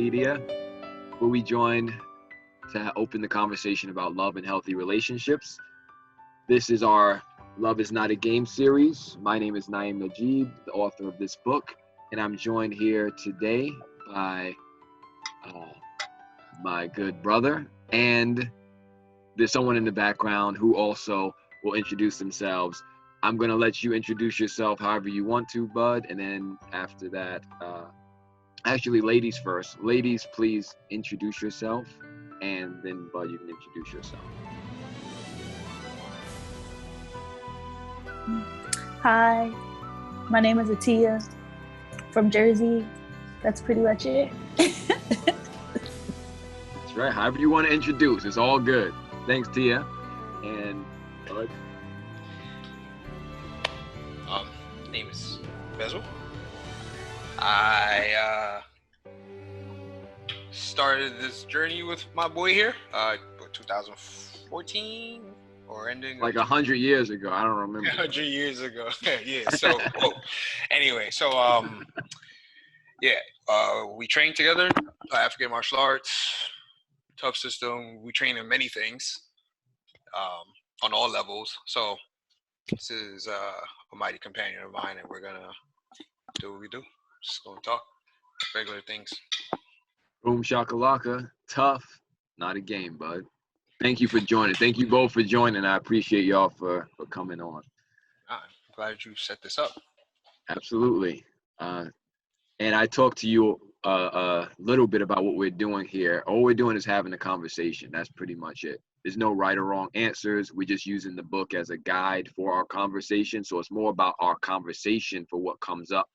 media, where we join to open the conversation about love and healthy relationships. This is our Love is Not a Game series. My name is Najieb, the author of this book, and I'm joined here today by my good brother, and there's someone in the background who also will introduce themselves. I'm going to let you introduce yourself however you want to, Bud, and then after that, actually, ladies first. Ladies, please introduce yourself, and then, Bud, you can introduce yourself. Hi, my name is Atiya from Jersey. That's pretty much it. That's right. However you want to introduce, it's all good. Thanks, Tia. And Bud. Name is Beszel. I started this journey with my boy here, 2014 or ending like 100 years ago. I don't remember. 100 years ago. Yeah. So anyway, we train together. African martial arts, tough system. We train in many things, on all levels. So this is a mighty companion of mine, and we're gonna do what we do. Just gonna talk regular things. Boom shakalaka. Tough, not a game, Bud. Thank you for joining. Thank you both for joining. I appreciate y'all for coming on. I'm glad you set this up. Absolutely. And I talked to you a little bit about what we're doing here. All we're doing is having a conversation. That's pretty much it. There's no right or wrong answers. We're just using the book as a guide for our conversation. So it's more about our conversation for what comes up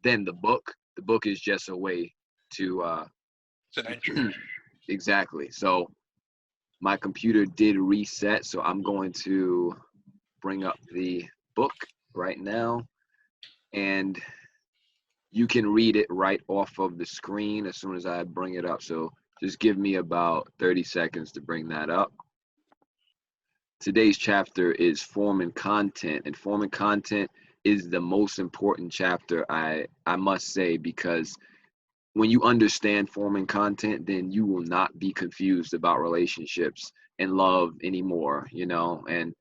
than the book. The book is just a way to it's an entry. Exactly. So my computer did reset, so I'm going to bring up the book right now, and you can read it right off of the screen as soon as I bring it up. So just give me about 30 seconds to bring that up. Today's chapter is Form and Content, and Form and Content is the most important chapter, I must say, because when you understand form and content, then you will not be confused about relationships and love anymore, and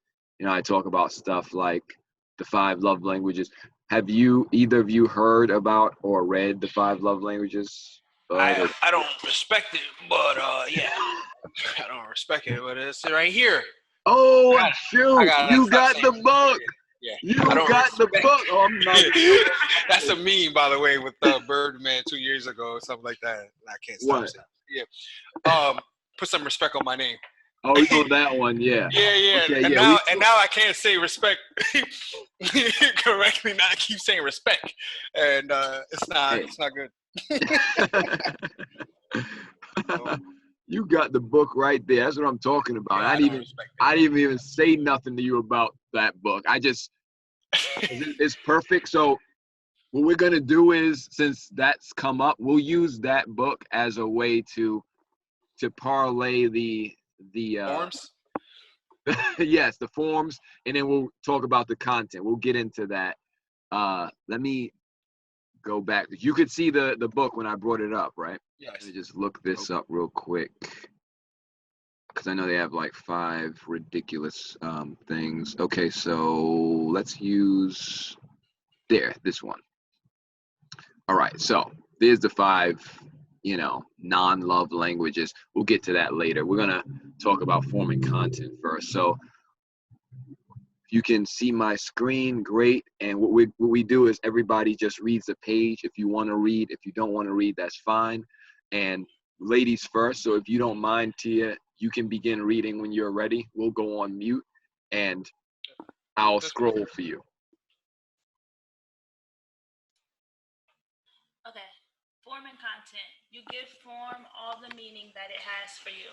I talk about stuff like the 5 love languages. Have either of you heard about or read the 5 love languages? I don't respect it, but yeah. I don't respect it, but it's right here. Oh, shoot. You got the book. Yeah. You got the book. Oh, I'm not. That's a meme, by the way, with Birdman 2 years ago or something like that. I can't stop saying it. Yeah. Put some respect on my name. Oh, that one, yeah. Yeah. Okay, and now I can't say respect correctly. Now I keep saying respect, and it's not good. You got the book right there. That's what I'm talking about. Yeah, I didn't even say nothing to you about that book. It's perfect. So what we're gonna do is, since that's come up, we'll use that book as a way to parlay the forms. Yes, the forms, and then we'll talk about the content. We'll get into that. Let me go back. You could see the book when I brought it up, right? Yes. Let me just look this up real quick, because I know they have like 5 ridiculous things. Okay, so let's use this one. All right, so there's the 5 non-love languages. We'll get to that later. We're gonna talk about form and content first. So you can see my screen, great. And what we do is everybody just reads the page. If you want to read, if you don't want to read, that's fine. And ladies first. So if you don't mind, Tia, you can begin reading when you're ready. We'll go on mute, and I'll scroll for you. Okay. Form and content. You give form all the meaning that it has for you.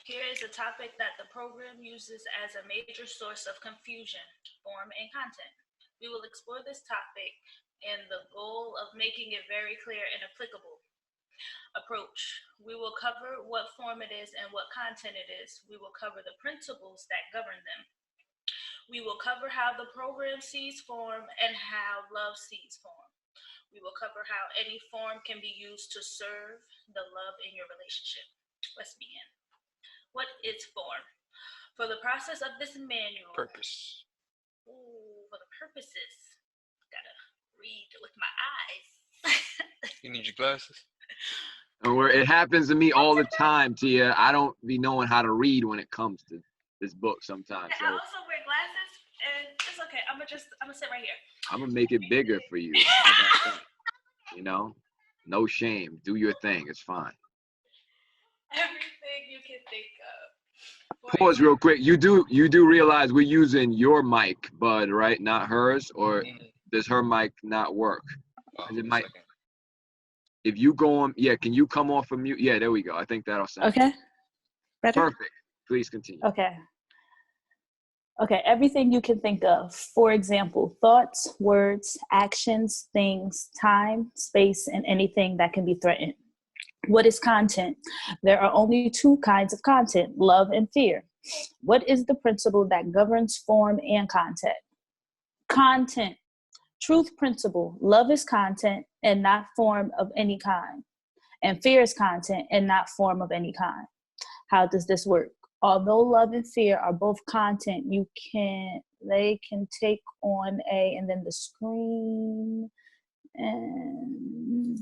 Here is a topic that the program uses as a major source of confusion: form and content. We will explore this topic in the goal of making it very clear and applicable. Approach. We will cover what form it is and what content it is. We will cover the principles that govern them. We will cover how the program sees form and how love sees form. We will cover how any form can be used to serve the love in your relationship. Let's begin. What is form? For the process of this manual. Purpose. Ooh, for the purposes. Gotta read with my eyes. You need your glasses? Or it happens to me all the time, Tia. I don't be knowing how to read when it comes to this book sometimes. I So also wear glasses, and it's okay. I'm gonna sit right here. I'm gonna make it bigger for you. How about that? You know, no shame. Do your thing. It's fine. Everything you can think of. Pause real quick. You do realize we're using your mic, Bud, right? Not hers, or does her mic not work? It might. If you go on, yeah, can you come off of mute? Yeah, there we go. I think that'll sound Okay. Better? perfect. Please continue. Okay. Okay, everything you can think of. For example, thoughts, words, actions, things, time, space, and anything that can be threatened. What is content? There are only two kinds of content, love and fear. What is the principle that governs form and content? Content. Truth principle. Love is content and not form of any kind. And fear is content and not form of any kind. How does this work? Although love and fear are both content, they can take on and then the screen and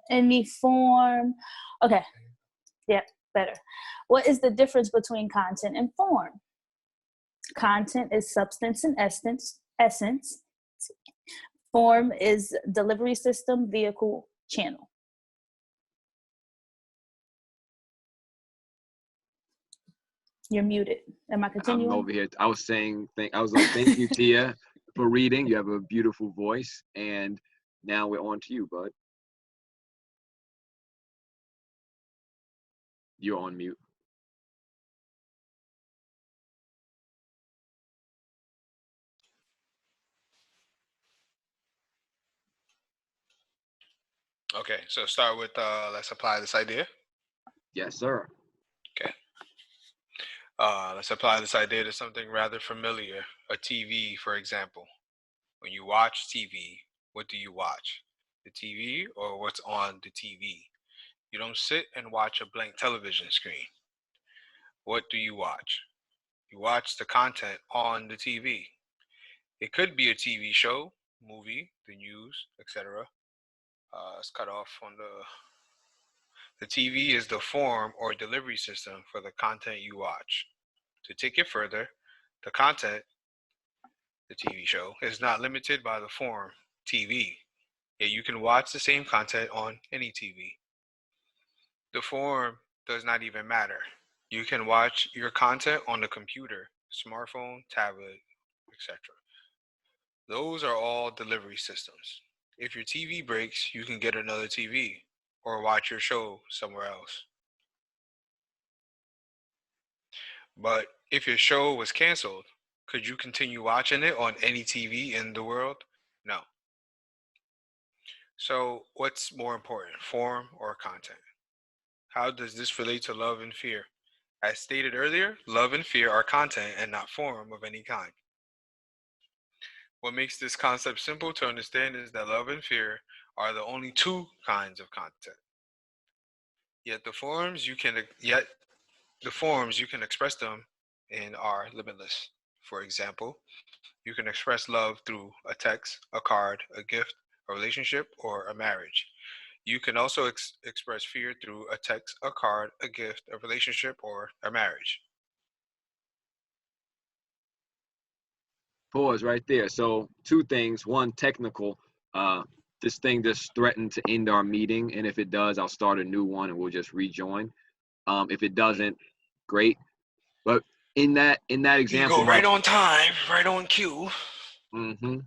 any form. Okay, yeah, better. What is the difference between content and form? Content is substance and essence. Form is delivery system, vehicle, channel. You're muted. Am I continuing? I'm over here. I was like, thank you, Tia, for reading. You have a beautiful voice. And now we're on to you, Bud. You're on mute. Okay, so start with let's apply this idea. Yes, sir. Okay. Let's apply this idea to something rather familiar, a TV, for example. When you watch TV, what do you watch? The TV or what's on the TV? You don't sit and watch a blank television screen. What do you watch? You watch the content on the TV. It could be a TV show, movie, the news, etc. It's cut off on the TV is the form or delivery system for the content you watch. To take it further, the content, the TV show, is not limited by the form, TV. Yet you can watch the same content on any TV. The form does not even matter. You can watch your content on the computer, smartphone, tablet, etc. Those are all delivery systems. If your TV breaks, you can get another TV or watch your show somewhere else. But if your show was canceled, could you continue watching it on any TV in the world? No. So what's more important, form or content? How does this relate to love and fear? As stated earlier, love and fear are content and not form of any kind. What makes this concept simple to understand is that love and fear are the only two kinds of content. Yet the forms you can express them in are limitless. For example, you can express love through a text, a card, a gift, a relationship, or a marriage. You can also express fear through a text, a card, a gift, a relationship, or a marriage. Pause right there. So two things. One, technical. This thing just threatened to end our meeting, and if it does, I'll start a new one and we'll just rejoin. If it doesn't, great. But in that example, You go right on time, right on cue. Mm-hmm.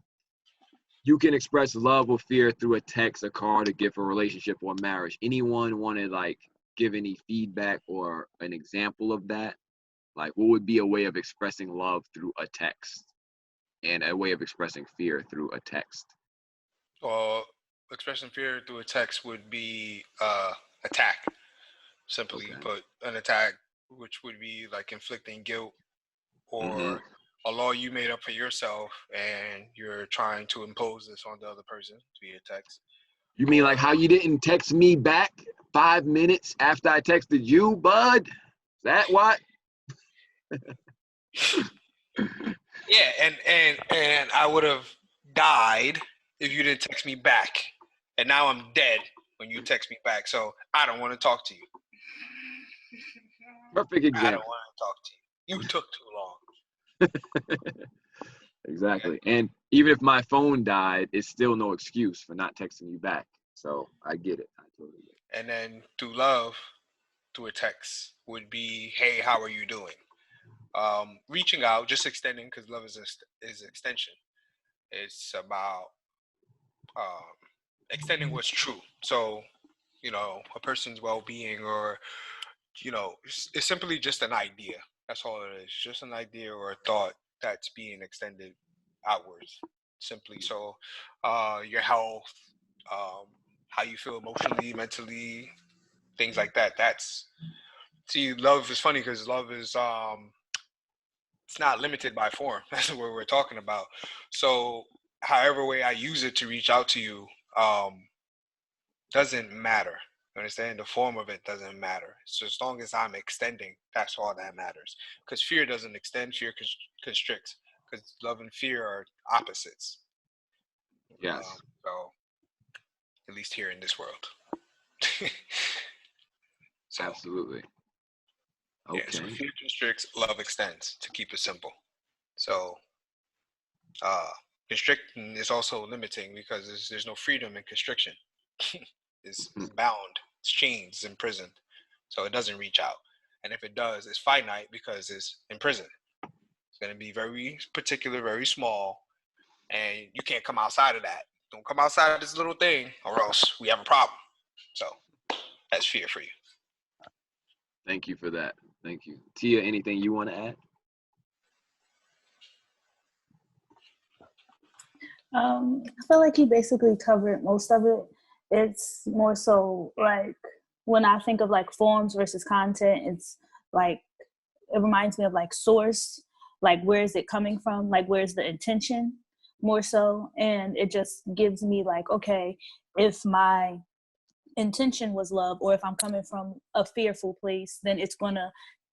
You can express love or fear through a text, a card, a gift, a relationship, or marriage. Anyone want to like give any feedback or an example of that? Like, what would be a way of expressing love through a text, and a way of expressing fear through a text? Expressing fear through a text would be attack, simply put, an attack which would be like inflicting guilt or a law you made up for yourself, and you're trying to impose this on the other person via text. You mean like how you didn't text me back 5 minutes after I texted you, bud? Is that what? Yeah, and I would have died if you didn't text me back, and now I'm dead when you text me back. So I don't want to talk to you. Perfect I example. don't want to talk to you. You took too long. Exactly. And even if my phone died, it's still no excuse for not texting you back. So I get it. I totally get it. And then through love, through a text would be, hey, how are you doing? Reaching out, just extending, because love is extension. It's about extending what's true. So, a person's well-being, or, it's simply just an idea. That's all it is. Just an idea or a thought that's being extended outwards, simply. So, your health, how you feel emotionally, mentally, things like that. Love is funny because love is it's not limited by form. That's what we're talking about. So however way I use it to reach out to you doesn't matter. You understand? The form of it doesn't matter. So as long as I'm extending, that's all that matters. Because fear doesn't extend, fear constricts. Because love and fear are opposites. Yes. So at least here in this world. So, absolutely. Okay. Yeah, so fear constricts, love extends, to keep it simple. So constricting is also limiting because there's no freedom in constriction. It's bound, it's chained, it's imprisoned. So it doesn't reach out. And if it does, it's finite because it's imprisoned. It's going to be very particular, very small, and you can't come outside of that. Don't come outside of this little thing or else we have a problem. So that's fear for you. Thank you for that. Thank you. Tia, anything you want to add? I feel like he basically covered most of it. It's more so like when I think of like forms versus content, it's like it reminds me of like source, like where is it coming from, like where's the intention more so, and it just gives me like, okay, if my intention was love, or if I'm coming from a fearful place, then it's gonna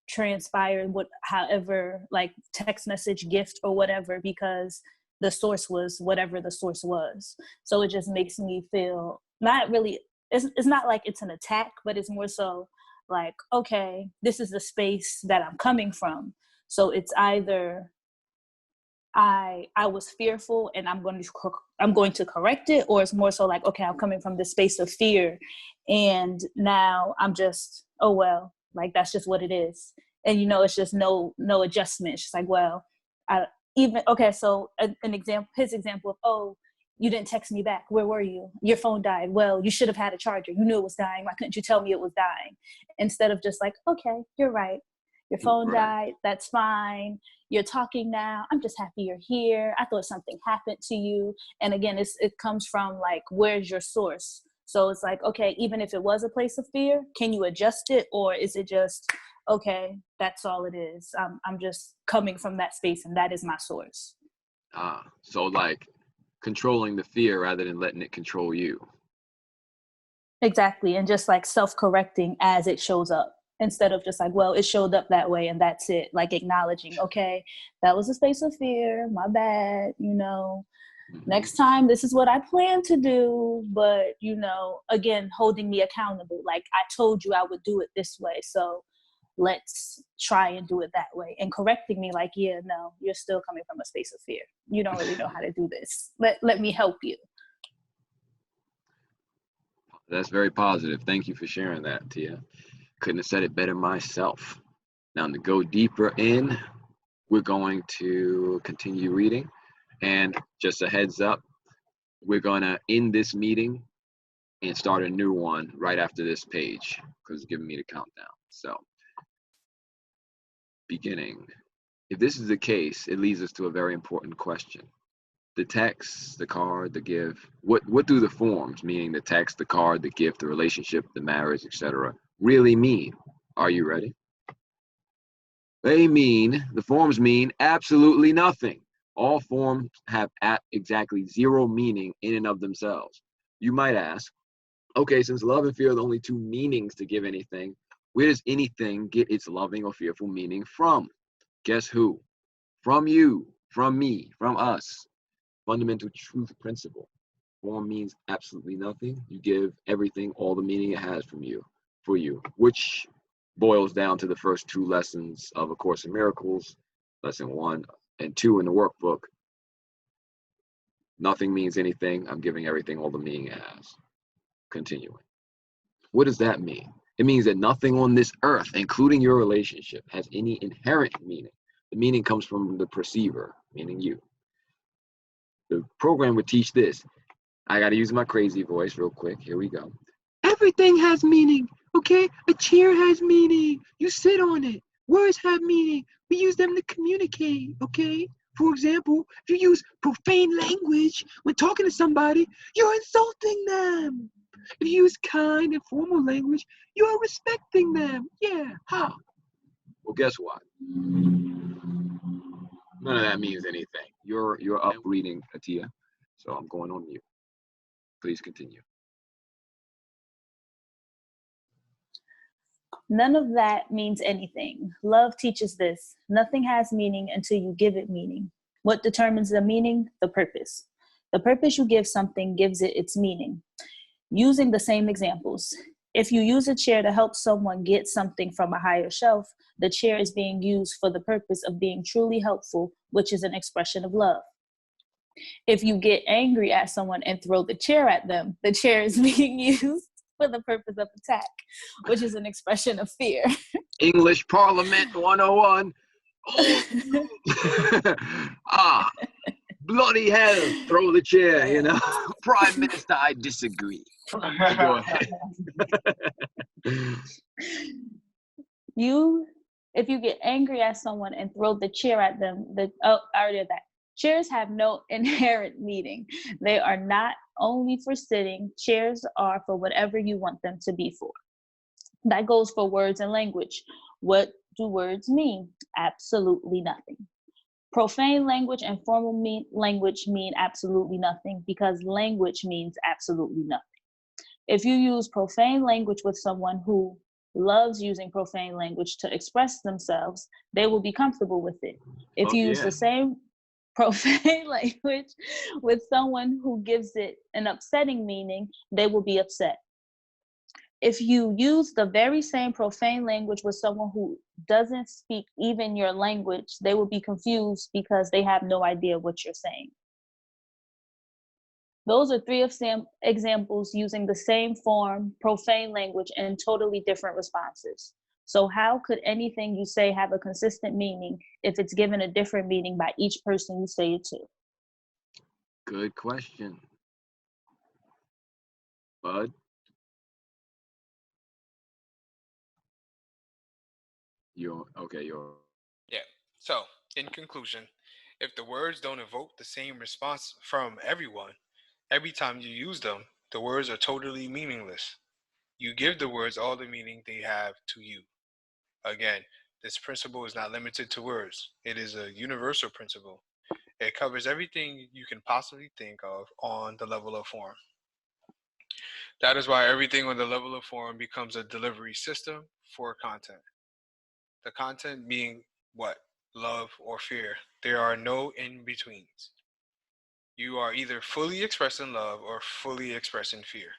transpire however, like text message, gift, or whatever, because the source was whatever the source was. So it just makes me feel not really, it's not like it's an attack, but it's more so like, okay, this is the space that I'm coming from. So it's either I was fearful and I'm going to correct it, or it's more so like, okay, I'm coming from this space of fear, and now I'm just, oh well, like that's just what it is, and it's just no adjustment. It's just like, well, so an example, his example of, oh, you didn't text me back. Where were you? Your phone died. Well, you should have had a charger. You knew it was dying. Why couldn't you tell me it was dying? Instead of just like, okay, you're right. Your phone died. That's fine. You're talking now. I'm just happy you're here. I thought something happened to you. And again, it comes from like, where's your source? So it's like, okay, even if it was a place of fear, can you adjust it? Or is it just, okay, that's all it is. I'm just coming from that space, and that is my source. So like controlling the fear rather than letting it control you. Exactly. And just like self-correcting as it shows up, instead of just like, well, it showed up that way and that's it. Like acknowledging, okay, that was a space of fear. My bad. Next time, this is what I plan to do. But, again, holding me accountable. Like I told you I would do it this way. So let's try and do it that way. And correcting me like, yeah, no, you're still coming from a space of fear. You don't really know how to do this. Let me help you. That's very positive. Thank you for sharing that, Tia. Couldn't have said it better myself. Now to go deeper in, we're going to continue reading. And just a heads up, we're going to end this meeting and start a new one right after this page, because it's giving me the countdown. So, beginning. If this is the case, it leads us to a very important question. The text, the card, the gift, what do the forms, meaning the text, the card, the gift, the relationship, the marriage, etc., really mean? Are you ready? The forms mean absolutely nothing. All forms have exactly zero meaning in and of themselves. You might ask, okay, since love and fear are the only two meanings to give anything, where does anything get its loving or fearful meaning from? Guess who? From you, from me, from us. Fundamental truth principle. Form means absolutely nothing. You give everything all the meaning it has for you, which boils down to the first two lessons of A Course in Miracles, lesson 1 and 2 in the workbook. Nothing means anything. I'm giving everything all the meaning it has. Continuing. What does that mean? It means that nothing on this earth, including your relationship, has any inherent meaning. The meaning comes from the perceiver, meaning you. The program would teach this. I got to use my crazy voice real quick. Here we go. Everything has meaning, okay? A chair has meaning. You sit on it. Words have meaning. We use them to communicate, okay? For example, if you use profane language when talking to somebody, you're insulting them. If you use kind and formal language, you are respecting them. Yeah, how? Well, guess what? None of that means anything. You're up reading, Atiya, so I'm going on mute. Please continue. None of that means anything. Love teaches this. Nothing has meaning until you give it meaning. What determines the meaning? The purpose. The purpose you give something gives it its meaning. Using the same examples. If you use a chair to help someone get something from a higher shelf, the chair is being used for the purpose of being truly helpful, which is an expression of love. If you get angry at someone and throw the chair at them, the chair is being used for the purpose of attack, which is an expression of fear. English Parliament 101. Oh. Bloody hell, throw the chair, you know. Prime Minister, I disagree. Go ahead. If you get angry at someone and throw the chair at them, I already did that. Chairs have no inherent meaning. They are not only for sitting. Chairs are for whatever you want them to be for. That goes for words and language. What do words mean? Absolutely nothing. Profane language and formal language mean absolutely nothing because language means absolutely nothing. If you use profane language with someone who loves using profane language to express themselves, they will be comfortable with it. If you use the same profane language with someone who gives it an upsetting meaning, they will be upset. If you use the very same profane language with someone who doesn't speak even your language, they will be confused because they have no idea what you're saying. Those are 3 of some examples using the same form, profane language, and totally different responses. So how could anything you say have a consistent meaning if it's given a different meaning by each person you say it to? Good question. Bud? Yeah. So, in conclusion, if the words don't evoke the same response from everyone, every time you use them, the words are totally meaningless. You give the words all the meaning they have to you. Again, this principle is not limited to words. It is a universal principle. It covers everything you can possibly think of on the level of form. That is why everything on the level of form becomes a delivery system for content. The content being what? Love or fear. There are no in-betweens. You are either fully expressing love or fully expressing fear.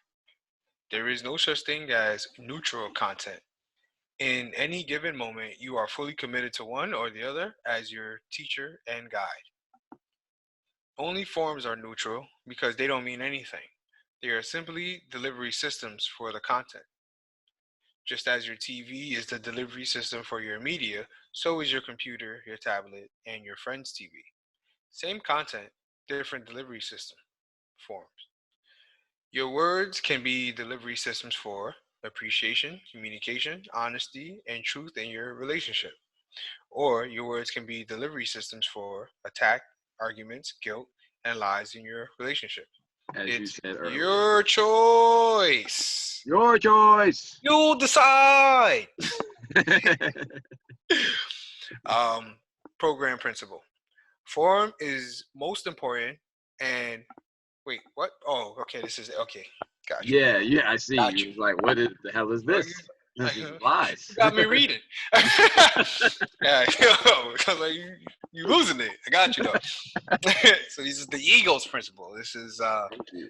There is no such thing as neutral content. In any given moment, you are fully committed to one or the other as your teacher and guide. Only forms are neutral because they don't mean anything. They are simply delivery systems for the content. Just as your TV is the delivery system for your media, so is your computer, your tablet, and your friend's TV. Same content, different delivery system forms. Your words can be delivery systems for appreciation, communication, honesty, and truth in your relationship. Or your words can be delivery systems for attack, arguments, guilt, and lies in your relationship. As it's you said earlier. Your choice. Your choice. You decide. Program principle. Form is most important and wait, what? Oh, okay, this is okay. Gotcha. Yeah, I see. Got You you. was like, what the hell is Well, this? This is lies. you got me reading. Yeah, because like you losing it. I got you though. So this is the ego's principle. This is Thank you.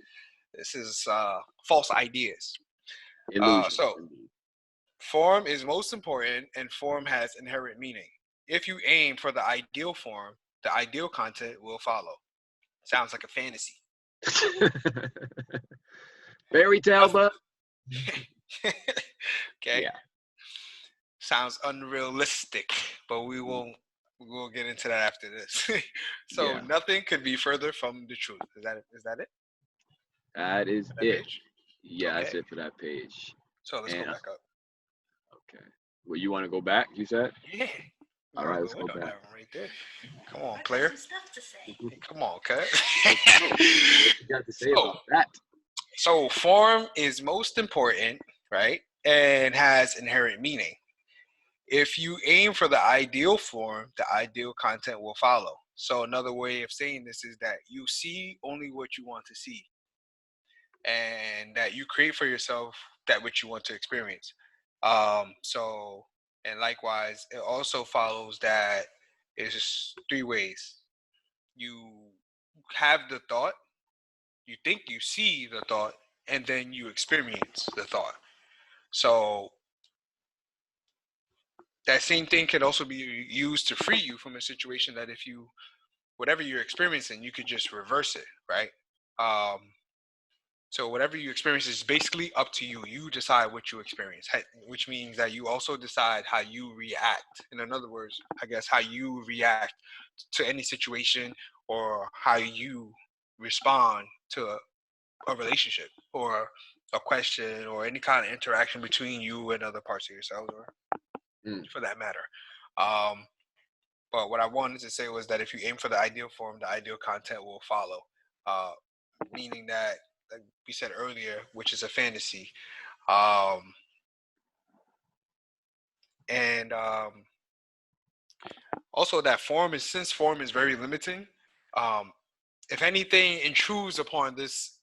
false ideas. Illusion. So form is most important, and form has inherent meaning. If you aim for the ideal form, the ideal content will follow. Sounds like a fantasy. Fairy tale, but Okay. yeah. Sounds unrealistic, but we'll get into that after this. So Yeah. nothing could be further from the truth. Is that it? That is That it. page? Yeah, that's Okay. it for that page. So let's go And back up. okay. Well, you want to go back? You said. Yeah. All right, let's go That back. one right there. Come I on, got player. some stuff to say. Hey, come on, cut. What you got to say about that? So form is most important, right? And has inherent meaning. If you aim for the ideal form, the ideal content will follow. So another way of saying this is that you see only what you want to see, and that you create for yourself that which you want to experience. And likewise, it also follows that it's three ways. You have the thought, you think you see the thought, and then you experience the thought. So that same thing can also be used to free you from a situation that if you, whatever you're experiencing, you could just reverse it, right? So whatever you experience is basically up to you. You decide what you experience, which means that you also decide how you react. And in other words, I guess how you react to any situation or how you respond to a relationship or a question or any kind of interaction between you and other parts of yourselves, or for that matter. But what I wanted to say was that if you aim for the ideal form, the ideal content will follow. Meaning that, like we said earlier, which is a fantasy. And also that since form is very limiting, if anything intrudes upon this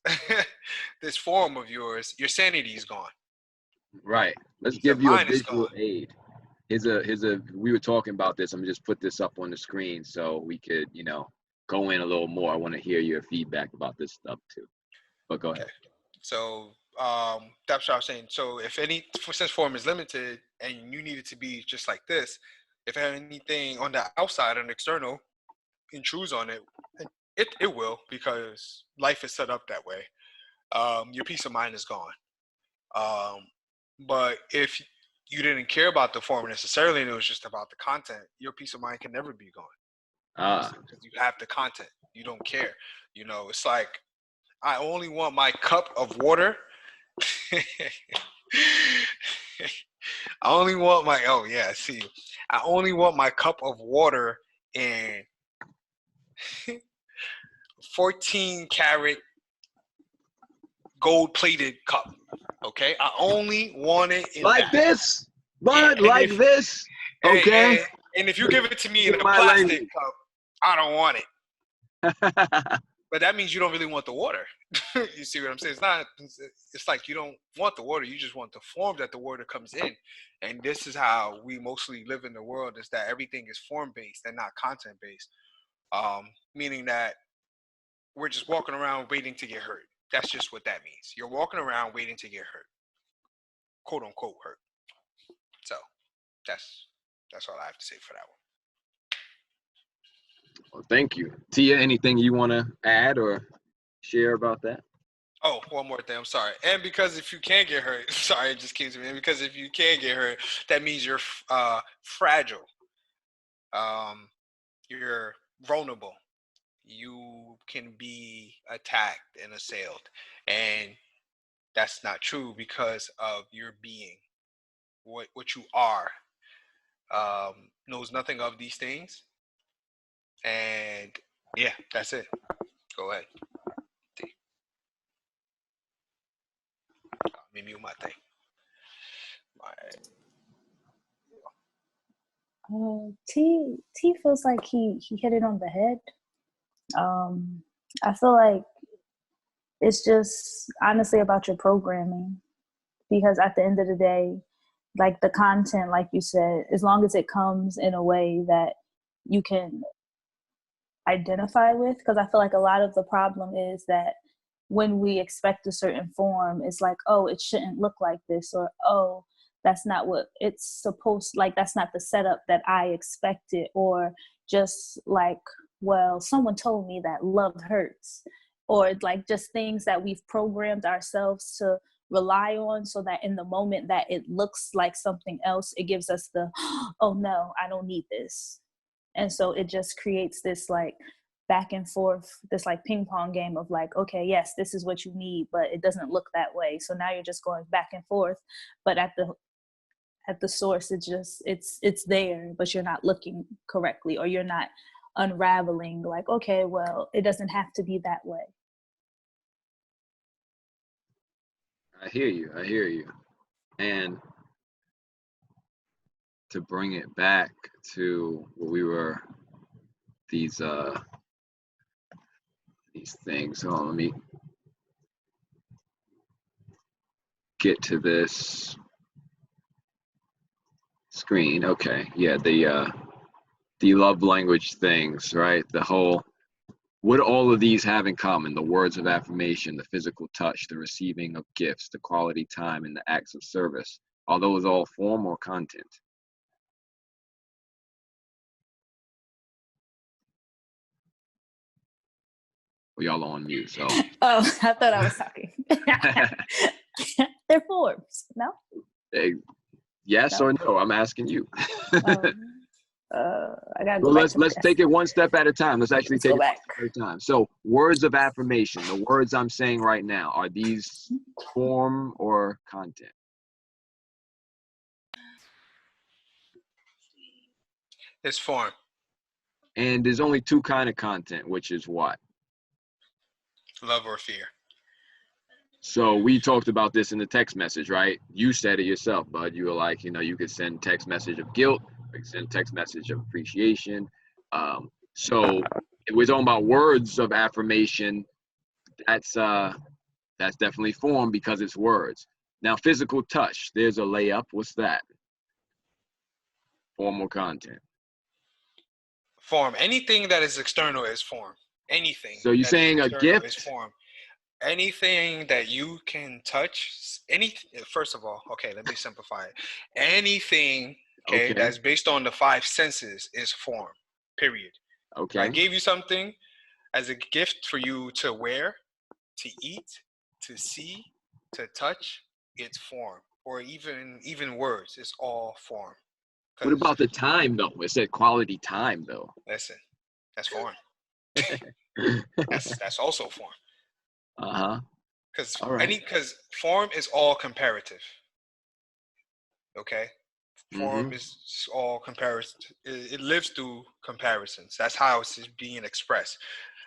this form of yours, your sanity is gone. Right. Let's Your give you a mind is visual gone. aid. Here's a. We were talking about this. I'm gonna just put this up on the screen so we could, go in a little more. I want to hear your feedback about this stuff too. But go ahead. So that's what I was saying. So if since form is limited and you need it to be just like this, if anything on the outside and external intrudes on it, it will, because life is set up that way. Your peace of mind is gone. But if you didn't care about the form necessarily and it was just about the content, your peace of mind can never be gone. Because you have the content. You don't care. It's like, I only want my cup of water. I only want my I only want my cup of water in 14 karat gold plated cup. Okay? I only want it in like that. This, bud, like this. Okay. And if you give it to me in a My plastic language. cup, I don't want it. But that means you don't really want the water. You see what I'm saying? It's like you don't want the water. You just want the form that the water comes in. And this is how we mostly live in the world, is that everything is form-based and not content-based. Meaning that we're just walking around waiting to get hurt. That's just what that means. You're walking around waiting to get hurt. Quote unquote hurt. So that's all I have to say for that one. Well, thank you. Tia, anything you want to add or share about that? Oh, one more thing. I'm sorry. And because if you can get hurt, sorry, it just came to me. And because if you can get hurt, that means you're fragile. You're vulnerable. You can be attacked and assailed. And that's not true because of your being. What you are knows nothing of these things. And yeah, that's it. Go ahead. Let me mute my thing. T feels like he hit it on the head. I feel like it's just honestly about your programming, because at the end of the day, like the content, like you said, as long as it comes in a way that you can identify with, because I feel like a lot of the problem is that when we expect a certain form, it's like, oh, it shouldn't look like this, or oh, that's not what it's supposed, like that's not the setup that I expected, or just like, well, someone told me that love hurts, or like just things that we've programmed ourselves to rely on, so that in the moment that it looks like something else, it gives us the, oh no, I don't need this. And so it just creates this like back and forth, this like ping pong game of like, okay, yes, this is what you need, but it doesn't look that way. So now you're just going back and forth, but at the source, it's there, but you're not looking correctly, or you're not unraveling like, okay, well, it doesn't have to be that way. I hear you. And to bring it back to what we were, these things. Hold on, let me get to this screen. Okay, yeah, the love language things, right? The whole, what do all of these have in common? The words of affirmation, the physical touch, the receiving of gifts, the quality time, and the acts of service. Are those all form or content? Well, y'all are on mute, so. Oh, I thought I was talking. They're forms, no? Yes No? or no? I'm asking you. I gotta go Well, back let's take it one step at a time. Let's actually take go it one back. step at a time. So, words of affirmation, the words I'm saying right now, are these form or content? It's form. And there's only two kind of content, which is what? Love or fear. So we talked about this in the text message, right? You said it yourself, bud. You were like, you could send text message of guilt, or you could send text message of appreciation. So if we're talking about words of affirmation, that's definitely form because it's words. Now, physical touch, there's a layup. What's that? Form or content? Form. Anything that is external is form. Anything. So you're saying a gift is form. Anything that you can touch. First of all, okay, let me simplify it. Anything, okay, that's based on the 5 senses is form. Period. Okay. I gave you something as a gift for you to wear, to eat, to see, to touch. It's form. Or even words. It's all form. What about the time, though? It said quality time, though. Listen, that's form. that's also form. Because form is all comparative. Okay, form is all comparison. It lives through comparisons. That's how it's being expressed.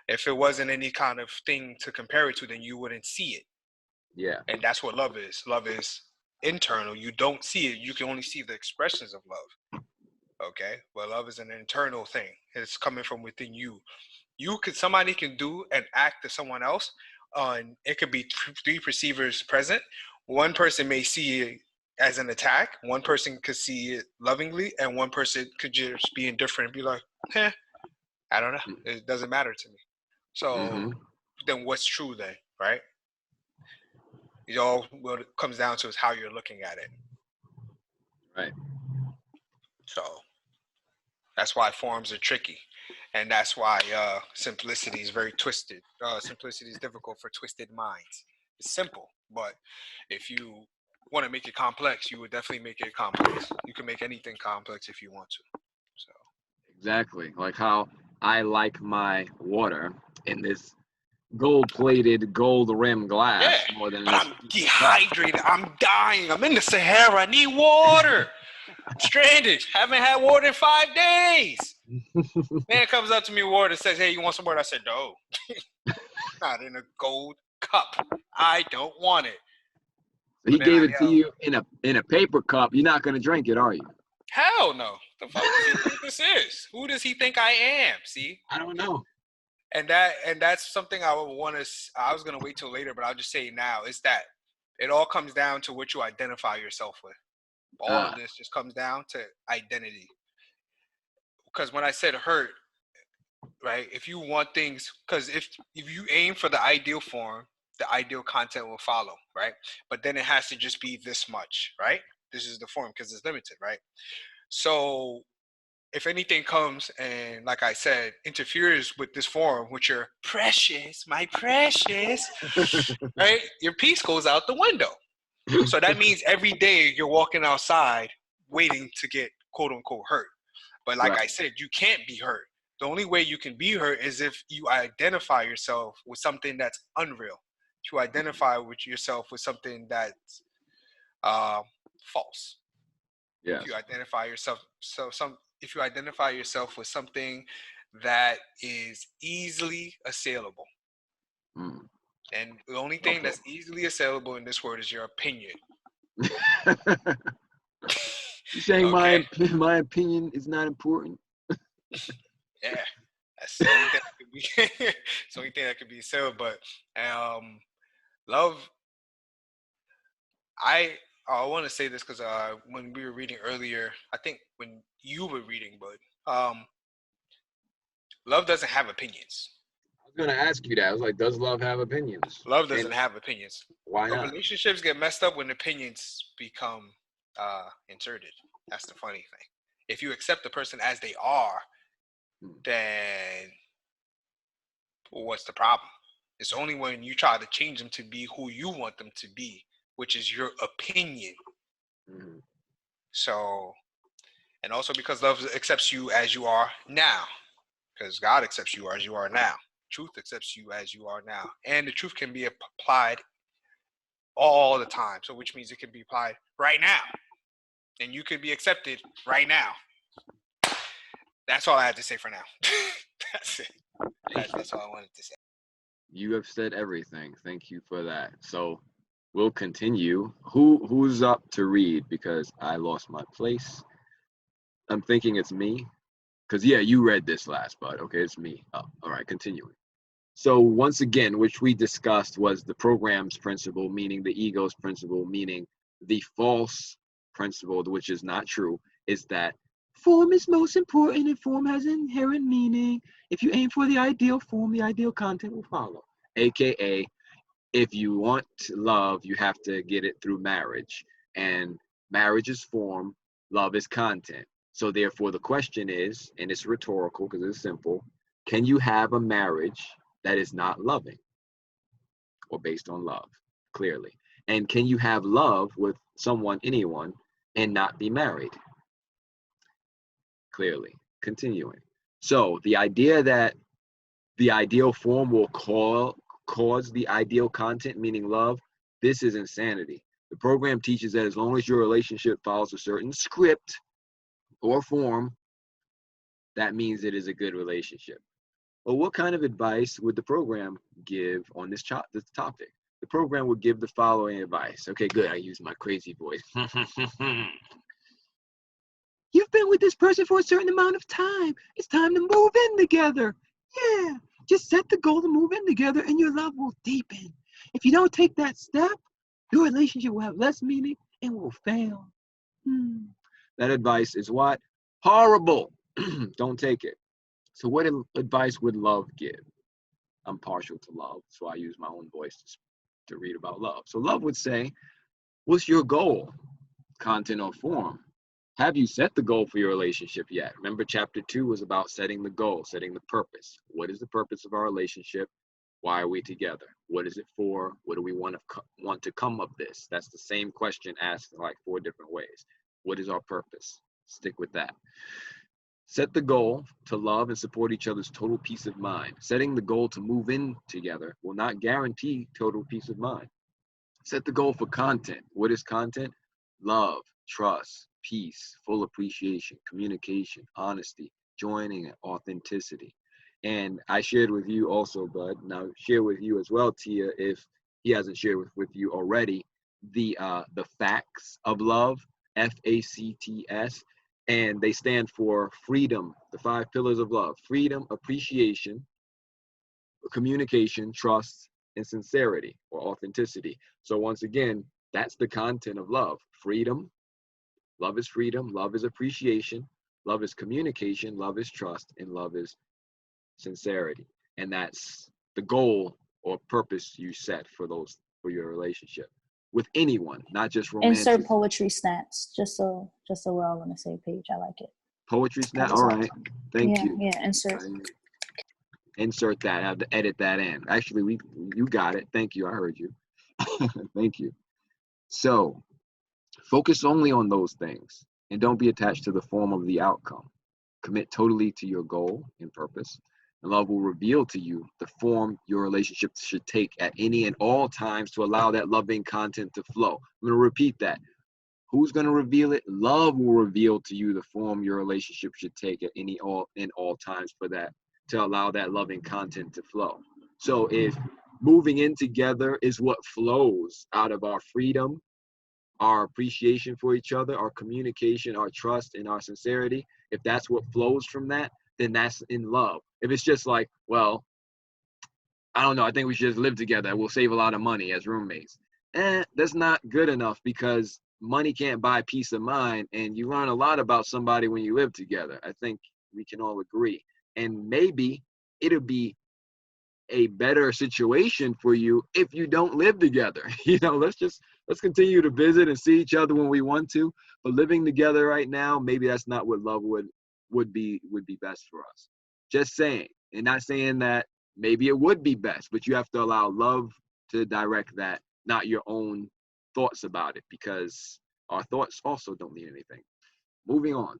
If it wasn't any kind of thing to compare it to, then you wouldn't see it. Yeah. And that's what love is. Love is internal. You don't see it. You can only see the expressions of love. Okay, well, love is an internal thing. It's coming from within you. Somebody can do an act to someone else, and it could be 3 perceivers present. One person may see it as an attack. One person could see it lovingly, and one person could just be indifferent and be like, I don't know. It doesn't matter to me. So then what's true then, right? It all what it comes down to is how you're looking at it. Right. So that's why forms are tricky. And that's why simplicity is very twisted. Simplicity is difficult for twisted minds. It's simple, but if you want to make it complex, you would definitely make it complex. You can make anything complex if you want to. So exactly, like how I like my water in this gold-plated, gold-rimmed glass more than but this. I'm dehydrated. I'm dying. I'm in the Sahara. I need water. I'm stranded. Haven't had water in 5 days. Man comes up to me with water and says, hey, you want some water? I said, no. Not in a gold cup. I don't want it. So he gave it to you in a paper cup. You're not going to drink it, are you? Hell no. the fuck does he think this is? Who does he think I am? See? I don't know. And that's something I would want to. I was gonna wait till later, but I'll just say now is that it all comes down to what you identify yourself with. All of this just comes down to identity. Because when I said hurt, right? If you want things, because if you aim for the ideal form, the ideal content will follow, right? But then it has to just be this much, right? This is the form because it's limited, right? So if anything comes and, like I said, interferes with this form, which you're precious, my precious, right? Your piece goes out the window. So that means every day you're walking outside waiting to get quote unquote hurt. But like I said, you can't be hurt. The only way you can be hurt is if you identify yourself with something that's unreal. To identify with yourself with something that's false. Yeah. If you identify yourself if you identify yourself with something that is easily assailable. And the only thing that's easily assailable in this world is your opinion. You saying my opinion is not important? Yeah, that's the only thing that could be. It's the only thing that could be assailed. But love. I want to say this because when we were reading earlier, I think when you were reading, but love doesn't have opinions. I was gonna ask you that. I was like, does love have opinions? Love doesn't have opinions. Why not? Relationships get messed up when opinions become inserted. That's the funny thing. If you accept the person as they are, then what's the problem? It's only when you try to change them to be who you want them to be, which is your opinion. So, and also because love accepts you as you are now, because God accepts you as you are now. Truth accepts you as you are now. And the truth can be applied all the time. So which means it can be applied right now. And you can be accepted right now. That's all I have to say for now. That's it. That's all I wanted to say. You have said everything. Thank you for that. So we'll continue. Who's up to read? Because I lost my place. I'm thinking it's me. Because, yeah, you read this last, but okay, it's me. Oh, all right, continuing. So once again, which we discussed was the program's principle, meaning the ego's principle, meaning the false principle, which is not true, is that form is most important and form has inherent meaning. If you aim for the ideal form, the ideal content will follow. AKA, if you want love, you have to get it through marriage. And marriage is form, love is content. So therefore the question is, and it's rhetorical because it's simple, can you have a marriage that is not loving or based on love, clearly? And can you have love with someone, anyone, and not be married? Clearly. Continuing. So the idea that the ideal form will cause the ideal content, meaning love, this is insanity. The program teaches that as long as your relationship follows a certain script or form, that means it is a good relationship. Well, what kind of advice would the program give on this topic? The program would give the following advice. Okay, good. I use my crazy voice. You've been with this person for a certain amount of time. It's time to move in together. Yeah, just set the goal to move in together and your love will deepen. If you don't take that step, your relationship will have less meaning and will fail. That advice is what? Horrible. Don't take it. So what advice would love give? I'm partial to love, so I use my own voice to read about love. So love would say, what's your goal? Content or form? Have you set the goal for your relationship yet? Remember, chapter 2 was about setting the goal, setting the purpose. What is the purpose of our relationship? Why are we together? What is it for? What do we want to come of this? That's the same question asked in like 4 different ways. What is our purpose? Stick with that. Set the goal to love and support each other's total peace of mind. Setting the goal to move in together will not guarantee total peace of mind. Set the goal for content. What is content? Love, trust, peace, full appreciation, communication, honesty, joining, and authenticity. And I shared with you also, Bud, and I'll share with you as well, Tia, if he hasn't shared with you already, the facts of love, FACTS. And they stand for freedom, the 5 pillars of love: freedom, appreciation, communication, trust, and sincerity or authenticity. So once again, that's the content of love. Freedom, love is freedom, love is appreciation, love is communication, love is trust, and love is sincerity. And that's the goal or purpose you set for your relationship with anyone, not just romantic. Insert poetry snaps, just so we're all on the same page. I like it. Poetry snap. All right. Thank you. Yeah, insert. Insert that. I have to edit that in. Actually, you got it. Thank you. I heard you. Thank you. So focus only on those things and don't be attached to the form of the outcome. Commit totally to your goal and purpose, and love will reveal to you the form your relationship should take at any and all times to allow that loving content to flow. I'm going to repeat that. Who's going to reveal it? Love will reveal to you the form your relationship should take at any and all times for that, to allow that loving content to flow. So if moving in together is what flows out of our freedom, our appreciation for each other, our communication, our trust, and our sincerity, if that's what flows from that, then that's in love. If it's just like, well, I don't know, I think we should just live together, we'll save a lot of money as roommates. That's not good enough, because money can't buy peace of mind, and you learn a lot about somebody when you live together. I think we can all agree. And maybe it'll be a better situation for you if you don't live together. Let's continue to visit and see each other when we want to, but living together right now, maybe that's not what love would be best for us. Just saying, and not saying that maybe it would be best, but you have to allow love to direct that, not your own thoughts about it, because our thoughts also don't mean anything. Moving on.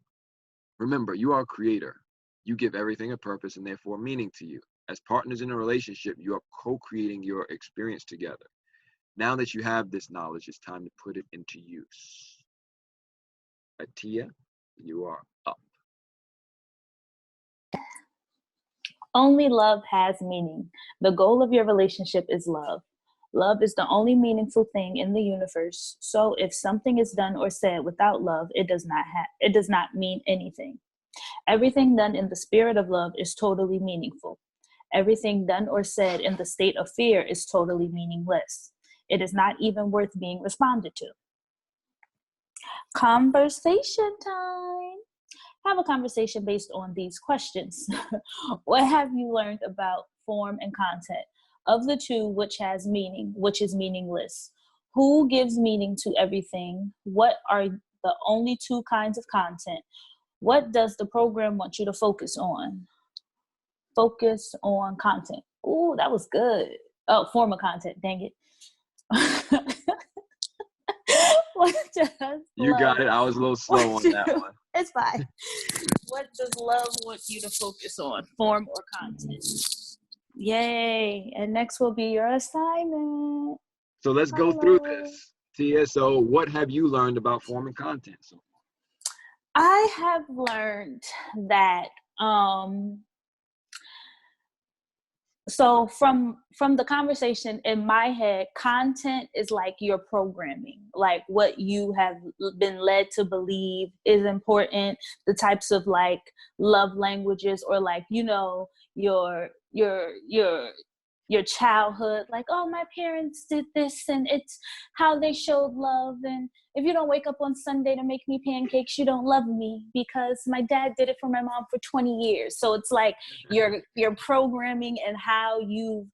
Remember, you are a creator. You give everything a purpose and therefore meaning to you. As partners in a relationship, you are co-creating your experience together. Now that you have this knowledge, it's time to put it into use. Atiya, you are up. Only love has meaning. The goal of your relationship is love. Love is the only meaningful thing in the universe. So if something is done or said without love, it does not mean anything. Everything done in the spirit of love is totally meaningful. Everything done or said in the state of fear is totally meaningless. It is not even worth being responded to. Conversation time. Have a conversation based on these questions. What have you learned about form and content? Of the two, which has meaning, which is meaningless? Who gives meaning to everything? What are the only two kinds of content? What does the program want you to focus on? Focus on content. Ooh, that was good. Oh, form of content, dang it. You got it. I was a little slow on that one. It's fine. What does love want you to focus on? Form or content? Yay. And next will be your assignment. So let's go through this. Tia, so what have you learned about form and content? I have learned that so from the conversation in my head, content is like your programming, like what you have been led to believe is important, the types of like love languages, or like, your childhood, like, oh, my parents did this and it's how they showed love. And if you don't wake up on Sunday to make me pancakes, you don't love me, because my dad did it for my mom for 20 years. So it's like your programming and how you've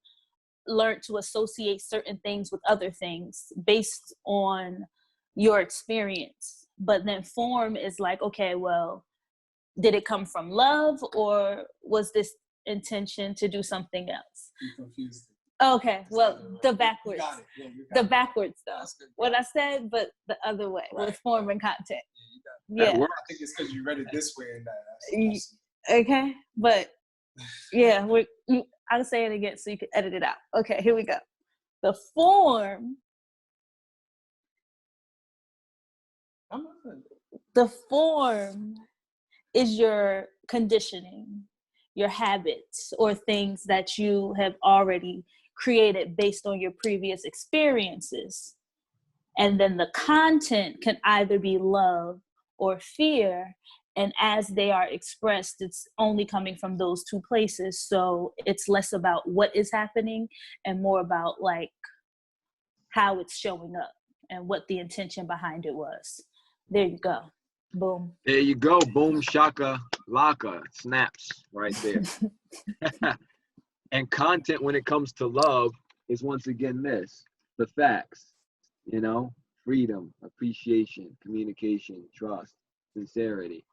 learned to associate certain things with other things based on your experience. But then form is like, okay, well, did it come from love, or was this intention to do something else? You confused. Okay, well, the backwards. Yeah, the backwards though. What I said, but the other way, with form and content. Yeah, I think it's because you read it this way and that. Okay, but yeah, I'll say it again so you can edit it out. Okay, here we go. The form. The form is your conditioning, your habits, or things that you have already created based on your previous experiences. And then the content can either be love or fear. And as they are expressed, it's only coming from those two places. So it's less about what is happening and more about like how it's showing up and what the intention behind it was. There you go. Boom. There you go. Boom, shaka, laka. Snaps right there. And content when it comes to love is once again this, the facts, you know, freedom, appreciation, communication, trust, sincerity.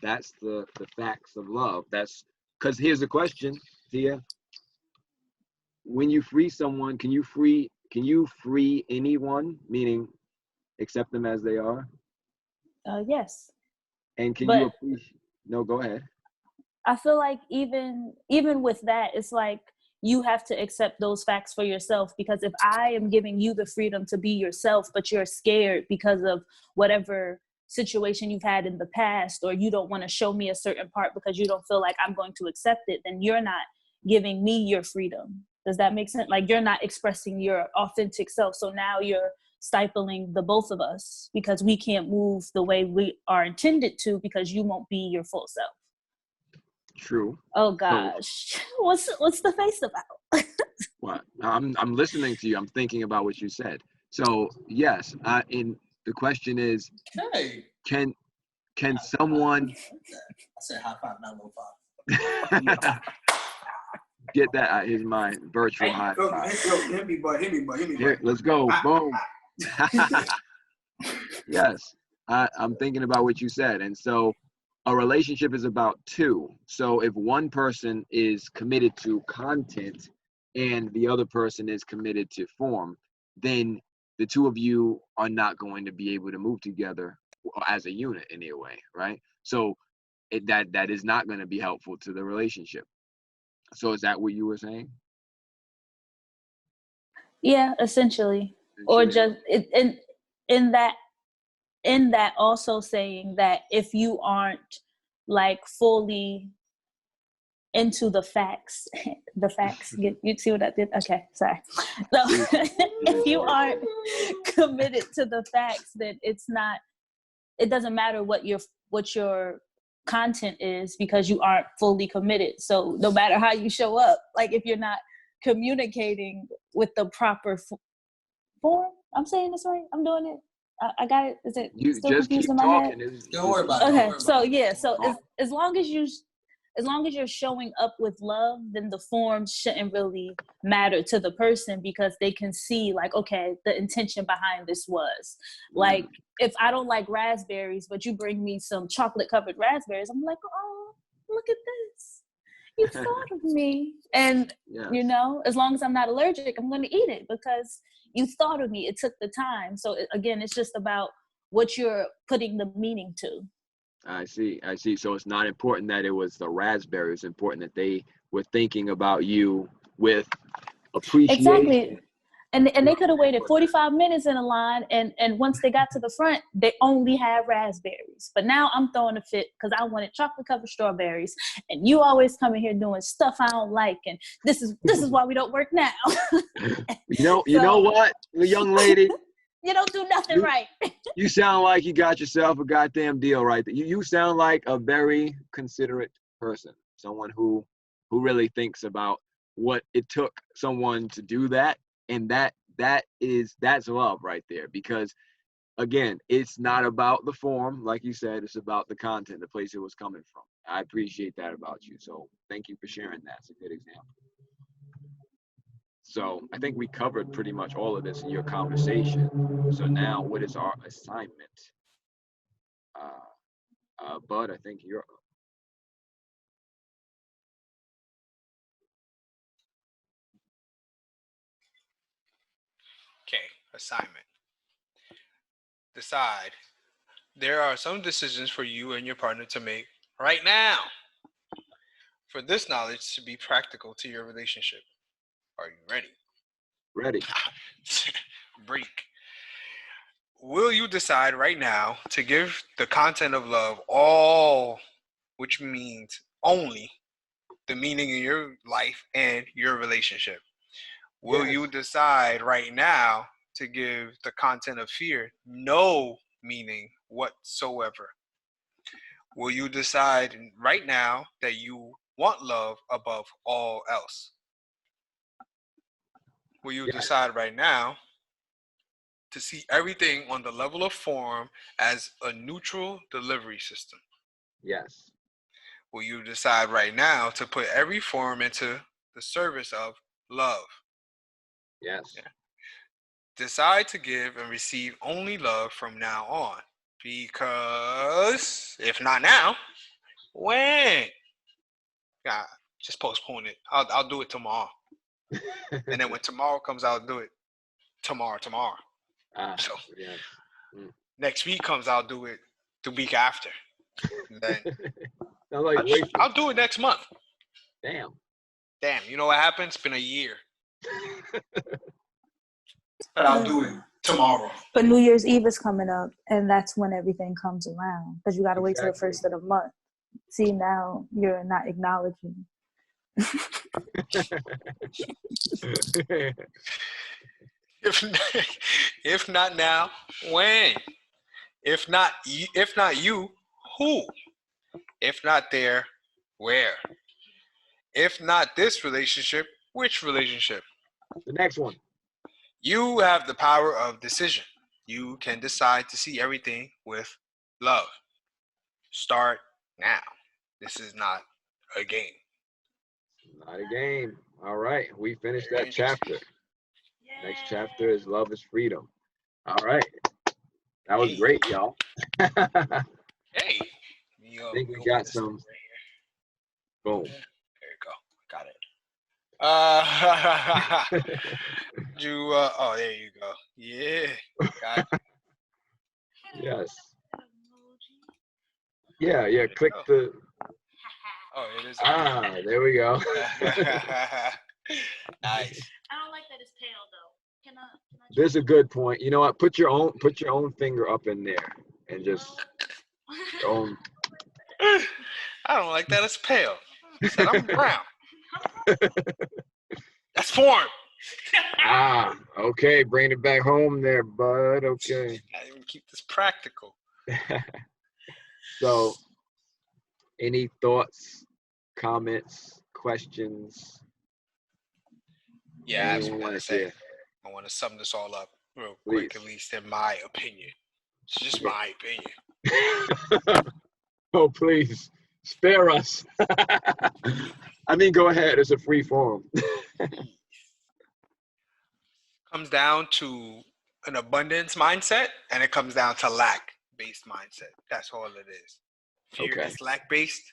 That's the facts of love. That's because here's the question, Tia. When you free someone, can you free anyone, meaning accept them as they are? Yes. And can But you appreciate? No, go ahead. I feel like even with that, it's like you have to accept those facts for yourself, because if I am giving you the freedom to be yourself, but you're scared because of whatever situation you've had in the past, or you don't want to show me a certain part because you don't feel like I'm going to accept it, then you're not giving me your freedom. Does that make sense? Like you're not expressing your authentic self. So now you're stifling the both of us because we can't move the way we are intended to because you won't be your full self. True. Oh gosh, what's the face about? What? I'm listening to you. I'm thinking about what you said. So yes, and the question is, Hey. can someone I said high five, not low five. get that? Here's my virtual high five. Hit me, boy. Here, let's go. Boom. Yes, I'm thinking about what you said, and so a relationship is about two. So if one person is committed to content and the other person is committed to form, then the two of you are not going to be able to move together as a unit in a way, right? So that is not going to be helpful to the relationship. So is that what you were saying? Yeah, essentially. Or just in that also saying that if you aren't like fully into the facts, you see what I did? Okay, sorry. So if you aren't committed to the facts, then it doesn't matter what your content is, because you aren't fully committed. So no matter how you show up, like if you're not communicating with the proper form, I'm saying this right? I'm doing it. I got it. Is it You still just confused keep in my talking. head? Don't worry about it. Okay, so yeah, so as long as you're showing up with love, then the form shouldn't really matter to the person, because they can see like, okay, the intention behind this was like, if I don't like raspberries, but you bring me some chocolate covered raspberries, I'm like, oh, look at this. You thought of me. And Yes. you know, as long as I'm not allergic, I'm going to eat it because you thought of me. It took the time. So again, it's just about what you're putting the meaning to. I see. So it's not important that it was the raspberry. It's important that they were thinking about you with appreciation. Exactly. And they could have waited 45 minutes in a line, and once they got to the front, they only had raspberries. But now I'm throwing a fit because I wanted chocolate covered strawberries, and you always come in here doing stuff I don't like, and this is why we don't work now. You know what, young lady? You don't do nothing right. You sound like you got yourself a goddamn deal right there. You sound like a very considerate person, someone who really thinks about what it took someone to do that. And that's love right there, because again, it's not about the form, like you said, it's about the content, the place it was coming from. I appreciate that about you. So thank you for sharing that. It's a good example. So I think we covered pretty much all of this in your conversation. So now what is our assignment? Bud, I think you're up. Okay, assignment. Decide. There are some decisions for you and your partner to make right now for this knowledge to be practical to your relationship. Are you ready? Ready. Break. Will you decide right now to give the content of love all, which means only, the meaning in your life and your relationship? Will you decide right now to give the content of fear no meaning whatsoever. Will you decide right now that you want love above all else? Will you decide right now to see everything on the level of form as a neutral delivery system? Yes. Will you decide right now to put every form into the service of love? Yes. Yeah. Decide to give and receive only love from now on. Because if not now, when? God, just postpone it. I'll do it tomorrow. And then when tomorrow comes, I'll do it tomorrow. So yes. next week comes, I'll do it the week after. And then I'll do it next month. Damn. You know what happened? It's been a year. But I'll do it tomorrow. But New Year's Eve is coming up, and that's when everything comes around. Because you got to wait till the first of the month. See, now you're not acknowledging. If not now, when? If not you, who? If not there, where? If not this relationship, which relationship? The next one. You have the power of decision. You can decide to see everything with love. Start now. This is not a game. Not a game. All right. We finished that chapter. Next chapter is Love is Freedom. All right. That was great, y'all. Hey. I think we got some. Boom. There you go. Got it. Oh, there you go. Yeah. Got it. Yes. Yeah. Click the. Oh, it is. There we go. Nice. I don't like that it's pale though. Can I This is a good point. You know what? Put your own finger up in there and just your own. I don't like that it's pale. I said I'm brown. That's form. Okay. Bring it back home there, bud. Okay. I even keep this practical. So, any thoughts, comments, questions? Yeah, I just want to say, I want to sum this all up real quick, at least in my opinion. It's just my opinion. Oh, please, spare us. I mean, go ahead. It's a free forum. Comes down to an abundance mindset, and it comes down to lack-based mindset. That's all it is. Fear is lack-based.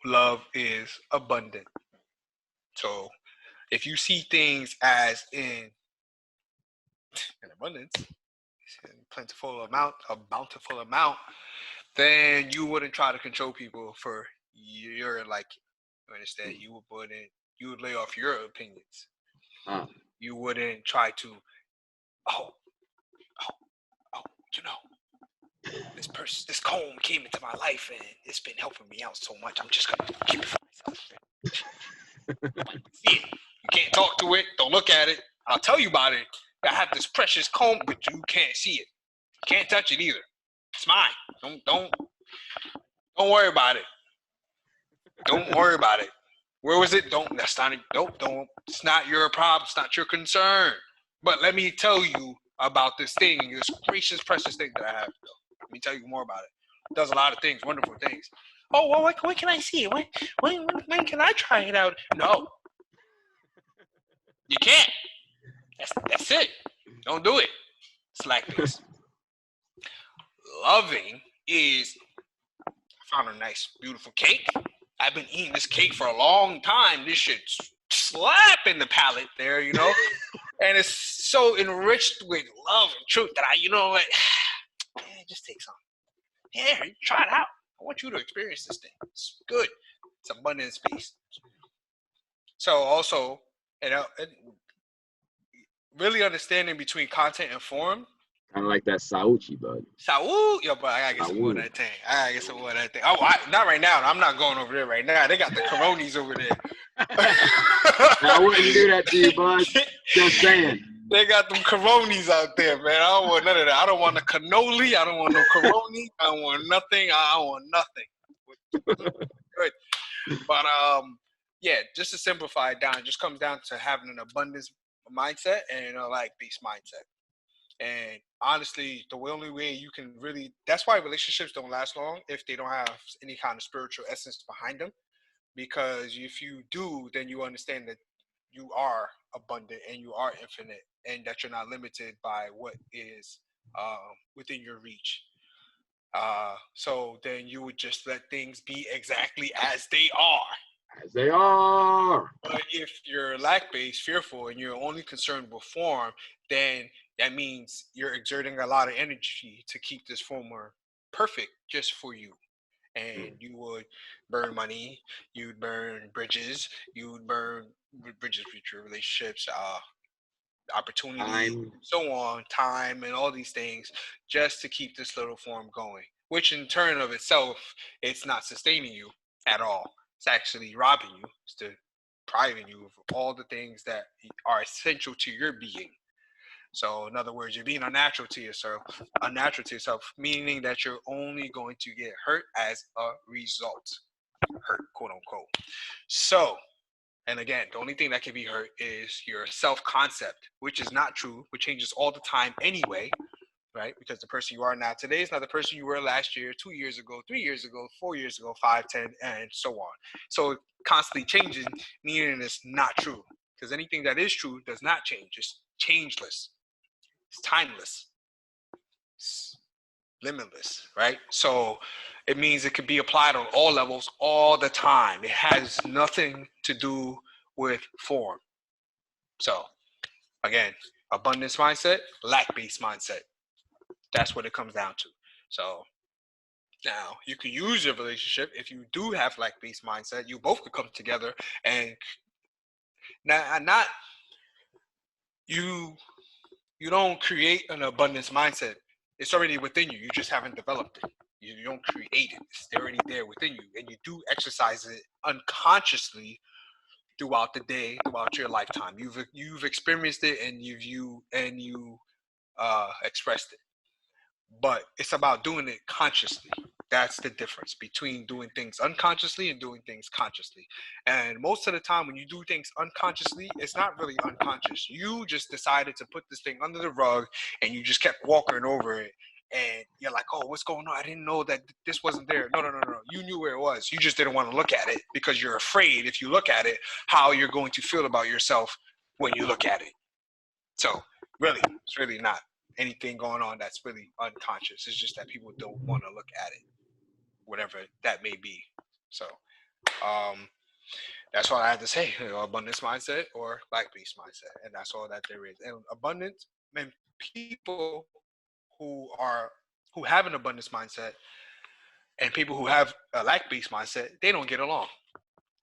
Love is abundant. So if you see things as in abundance, in a bountiful amount, then you wouldn't try to control people for your liking. You understand? You would lay off your opinions. You wouldn't try to, this comb came into my life and it's been helping me out so much. I'm just gonna keep it for myself. See it. You can't talk to it. Don't look at it. I'll tell you about it. I have this precious comb, but you can't see it. You can't touch it either. It's mine. Don't worry about it. Don't worry about it. Where was it? Don't. It's not your problem. It's not your concern. But let me tell you about this thing, this gracious, precious thing that I have. Let me tell you more about it. It does a lot of things, wonderful things. Oh, well, when can I see it? When can I try it out? No. You can't. That's it. Don't do it. It's like this. Loving is, I found a nice, beautiful cake. I've been eating this cake for a long time. This shit's slap in the palate there, you know? And it's so enriched with love and truth that just take some. Yeah, try it out. I want you to experience this thing. It's good. It's abundance based. So also, really understanding between content and form. Kind of like that Sauchi, bud. Yo, but I gotta get some more of that thing. Oh, not right now. I'm not going over there right now. They got the Coronis over there. I wouldn't do that to you, bud. Just saying. They got them Coronis out there, man. I don't want none of that. I don't want a cannoli. I don't want no Coroni. I don't want nothing. I don't want nothing. Good. But yeah, just to simplify it down, it just comes down to having an abundance mindset and a lack-based mindset. And honestly, the only way you can really, that's why relationships don't last long if they don't have any kind of spiritual essence behind them. Because if you do, then you understand that you are abundant and you are infinite and that you're not limited by what is within your reach. So then you would just let things be exactly as they are. As they are. But if you're lack-based, fearful, and you're only concerned with form, then that means you're exerting a lot of energy to keep this form more perfect just for you. And you would burn money, you'd burn bridges, you'd burn bridges with your relationships, opportunity, so on, time, and all these things just to keep this little form going, which in turn of itself, it's not sustaining you at all. It's actually robbing you. It's depriving you of all the things that are essential to your being. So in other words, you're being unnatural to yourself, meaning that you're only going to get hurt as a result. Hurt, quote unquote. So, and again, the only thing that can be hurt is your self-concept, which is not true, which changes all the time anyway, right? Because the person you are now today is not the person you were last year, 2 years ago, 3 years ago, 4 years ago, 5, 10, and so on. So constantly changing, meaning it's not true. Because anything that is true does not change. It's changeless. It's timeless. It's limitless, right? So it means it could be applied on all levels all the time. It has nothing to do with form. So again, abundance mindset, lack-based mindset. That's what it comes down to. So now you can use your relationship if you do have lack-based mindset. You both could come together and not you don't create an abundance mindset. It's already within you. You just haven't developed it. You don't create it. It's already there within you, and you do exercise it unconsciously throughout the day, throughout your lifetime. You've experienced it, and you expressed it. But it's about doing it consciously. That's the difference between doing things unconsciously and doing things consciously. And most of the time when you do things unconsciously, it's not really unconscious. You just decided to put this thing under the rug and you just kept walking over it. And you're like, oh, what's going on? I didn't know that this wasn't there. No. You knew where it was. You just didn't want to look at it because you're afraid if you look at it, how you're going to feel about yourself when you look at it. So really, it's really not anything going on that's really unconscious. It's just that people don't want to look at it, whatever that may be. So that's all I have to say. Abundance mindset or lack-based mindset, and that's all that there is. And abundance, and people who have an abundance mindset and people who have a lack-based mindset, they don't get along.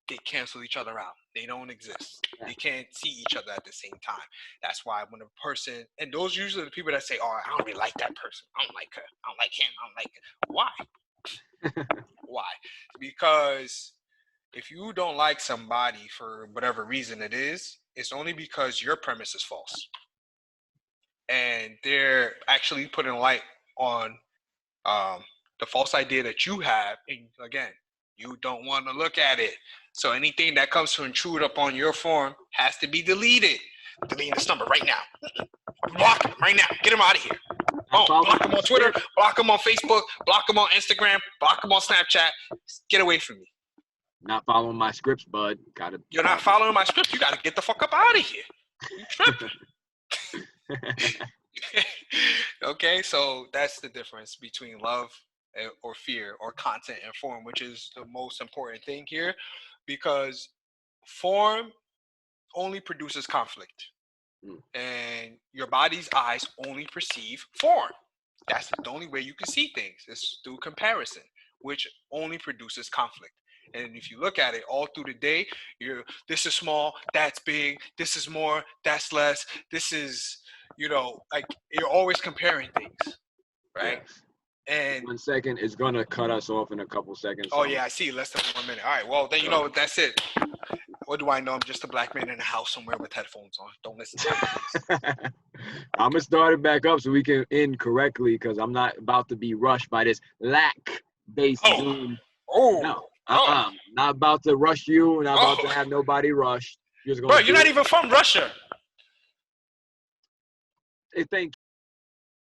They cancel each other out. They don't exist. They can't see each other at the same time. That's why when a person, and those usually the people that say, oh, I don't really like that person. I don't like her. I don't like him. I don't like her. Why? Why? Because if you don't like somebody for whatever reason it is, it's only because your premise is false. And they're actually putting light on the false idea that you have. And again, you don't want to look at it. So anything that comes to intrude upon your form has to be deleted. Delete this number right now. Block him right now. Get him out of here. Oh, block him on Twitter. Block him on Facebook. Block him on Instagram. Block him on Snapchat. Get away from me. Not following my scripts, bud. You're not following my script. You got to get the fuck up out of here. You tripping. Okay, so that's the difference between love or fear or content and form, which is the most important thing here, because form only produces conflict, and your body's eyes only perceive form. That's the only way you can see things is through comparison, which only produces conflict. And if you look at it all through the day, this is small, that's big, this is more, that's less, this is, like you're always comparing things, right? Yes. And 1 second is gonna cut us off in a couple seconds. Oh yeah, I see. Less than 1 minute. All right. Well, then that's it. What do I know? I'm just a black man in a house somewhere with headphones on. Don't listen to me. I'm gonna start it back up so we can end correctly because I'm not about to be rushed by this lack-based Oh. Zoom. Oh. No, Oh. not about to rush you. Not about to Oh. have nobody rushed. You're just Bro, gonna you're not even from Russia. Hey, thank you.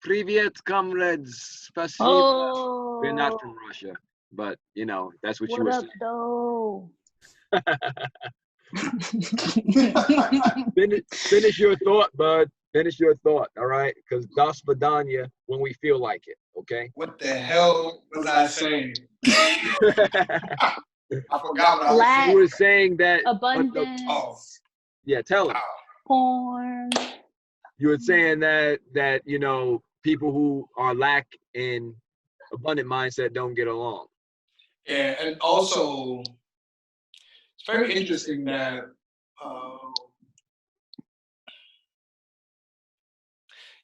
Привет, comrades. Спасибо. Oh, We're not from Russia, but you know that's what you what were up, saying. though? Finish your thought, bud. Finish your thought, all right? Because das vidanya when we feel like it, okay? What the hell was I saying? You I forgot what I was Lack. saying. were saying that. Abundance, Yeah, tell him. porn. You were saying that you know people who are lack in abundant mindset don't get along. Yeah, and also it's very interesting that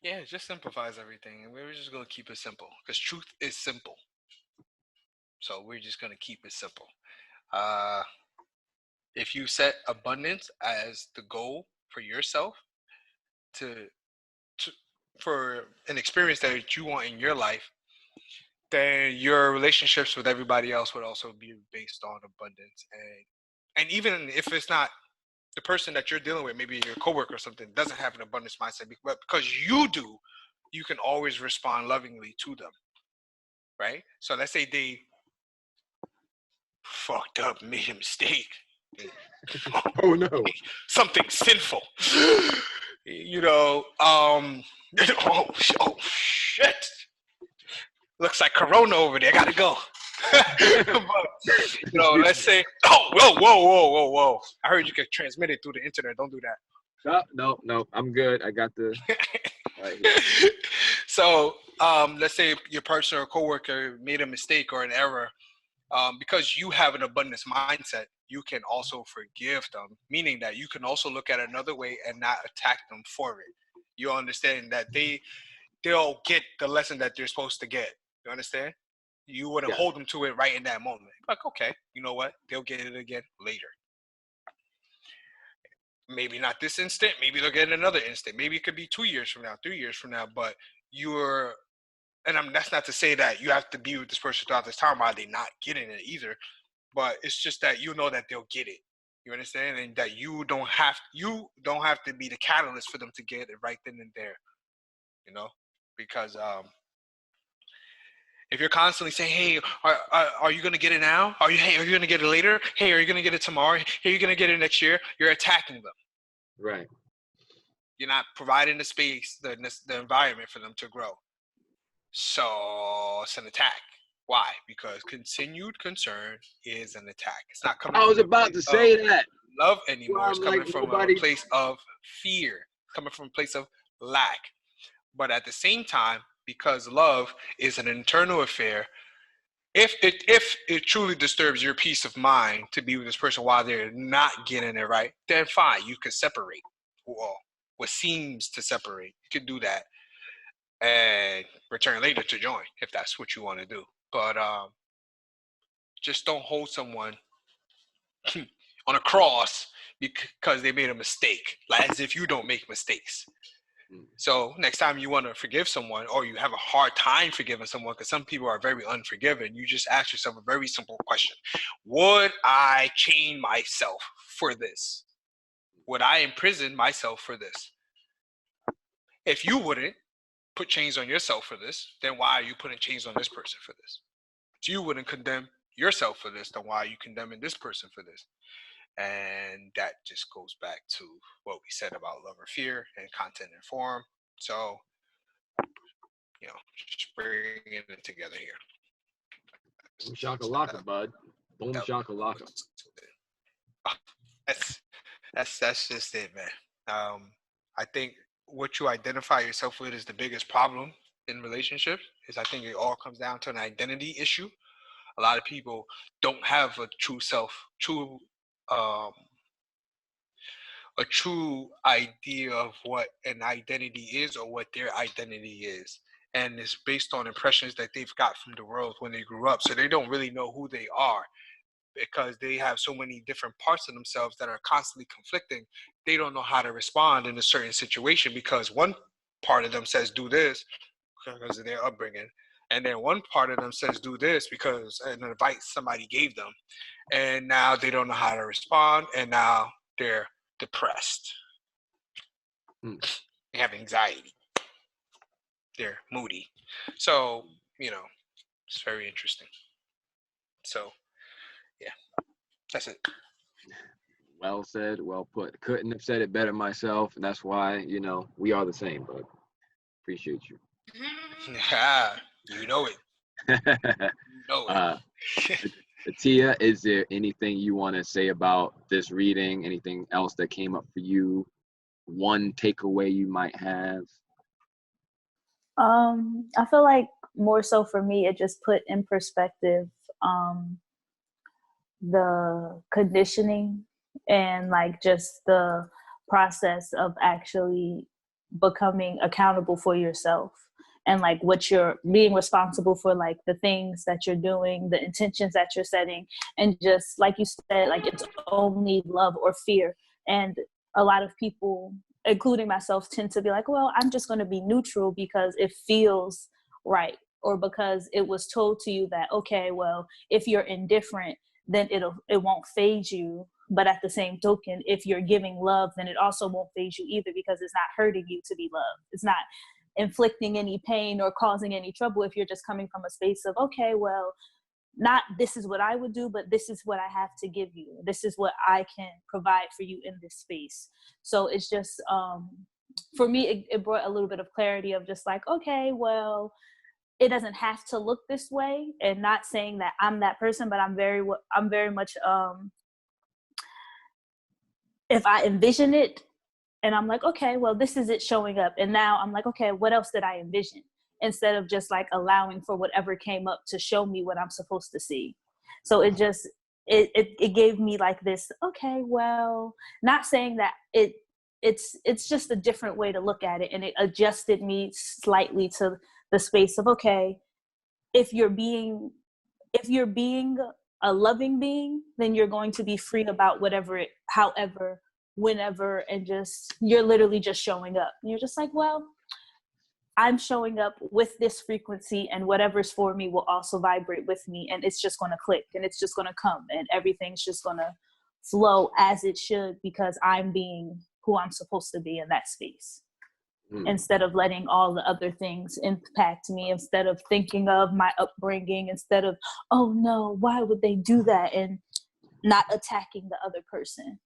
Yeah, it just simplifies everything. And we're just going to keep it simple because truth is simple. So we're just going to keep it simple. If you set abundance as the goal for yourself for an experience that you want in your life, then your relationships with everybody else would also be based on abundance. And even if it's not the person that you're dealing with, maybe your coworker or something, doesn't have an abundance mindset, but because you do, you can always respond lovingly to them, right? So let's say they fucked up, made a mistake. Oh no. Something sinful. You know, oh shit. Looks like Corona over there. Gotta go. But, you know, let's say, whoa. I heard you can transmit it through the internet. Don't do that. No. I'm good. I got the right here. So, let's say your partner or coworker made a mistake or an error. Because you have an abundance mindset, you can also forgive them, meaning that you can also look at it another way and not attack them for it. You understand that they'll get the lesson that they're supposed to get. You understand? You wouldn't hold them to it right in that moment. Like, okay, you know what? They'll get it again later. Maybe not this instant. Maybe they'll get it another instant. Maybe it could be 2 years from now, 3 years from now. But that's not to say that you have to be with this person throughout this time while they're not getting it either. But it's just that you know that they'll get it. You understand? And that you don't have to be the catalyst for them to get it right then and there. You know? Because if you're constantly saying, "Hey, are you gonna get it now? Are you gonna get it later? Hey, are you gonna get it tomorrow? Hey, are you gonna get it next year?" You're attacking them. Right. You're not providing the space, the environment for them to grow. So it's an attack. Why? Because continued concern is an attack. It's not coming. I was about to say that. Love anymore. Well, it's coming like from nobody... a place of fear. It's coming from a place of lack. But at the same time, because love is an internal affair, if it truly disturbs your peace of mind to be with this person while they're not getting it right, then fine, you can separate. Well, what seems to separate, you can do that and return later to join if that's what you want to do. But just don't hold someone on a cross because they made a mistake, like as if you don't make mistakes. So next time you want to forgive someone, or you have a hard time forgiving someone, because some people are very unforgiving, you just ask yourself a very simple question: would I chain myself for this? Would I imprison myself for this? If you wouldn't put chains on yourself for this, then why are you putting chains on this person for this? If you wouldn't condemn yourself for this, then why are you condemning this person for this? And that just goes back to what we said about love or fear and content and form. So, you know, just bringing it together here. Boom shakalaka, bud. Boom shakalaka. That's just it, man. I think what you identify yourself with is the biggest problem in relationships. I think it all comes down to an identity issue. A lot of people don't have a true self, a true idea of what an identity is or what their identity is. And it's based on impressions that they've got from the world when they grew up. So they don't really know who they are. because they have so many different parts of themselves that are constantly conflicting. They don't know how to respond in a certain situation because one part of them says do this because of their upbringing, and then one part of them says do this because an advice somebody gave them, and now they don't know how to respond, and now they're depressed. They have anxiety. They're moody. So, it's very interesting. So, yeah, that's it. Well said, well put. Couldn't have said it better myself, and that's why, we are the same, but appreciate you. Yeah, you know it. You know it. Atiya, is there anything you want to say about this reading? Anything else that came up for you? One takeaway you might have? I feel like more so for me, it just put in perspective the conditioning and like just the process of actually becoming accountable for yourself, and like what you're being responsible for, like the things that you're doing, the intentions that you're setting, and just like you said, like it's only love or fear. And a lot of people, including myself, tend to be like, well, I'm just going to be neutral because it feels right, or because it was told to you that, okay, well, if you're indifferent, then it won't phase you. But at the same token, if you're giving love, then it also won't phase you either, because it's not hurting you to be loved. It's not inflicting any pain or causing any trouble if you're just coming from a space of, okay, well, not this is what I would do, but this is what I have to give you. This is what I can provide for you in this space. So it's just, for me, it brought a little bit of clarity of just like, okay, well, it doesn't have to look this way, and not saying that I'm that person, but I'm very much, if I envision it and I'm like, okay, well, this is it showing up. And now I'm like, okay, what else did I envision? Instead of just like allowing for whatever came up to show me what I'm supposed to see. So it just, it gave me like this, okay, well, not saying that it's just a different way to look at it. And it adjusted me slightly to the space of, okay, if you're being a loving being, then you're going to be free about whatever however, whenever, and just, you're literally just showing up. And you're just like, well, I'm showing up with this frequency, and whatever's for me will also vibrate with me, and it's just going to click, and it's just going to come, and everything's just going to flow as it should, because I'm being who I'm supposed to be in that space. Instead of letting all the other things impact me, instead of thinking of my upbringing, instead of, oh no, why would they do that, and not attacking the other person.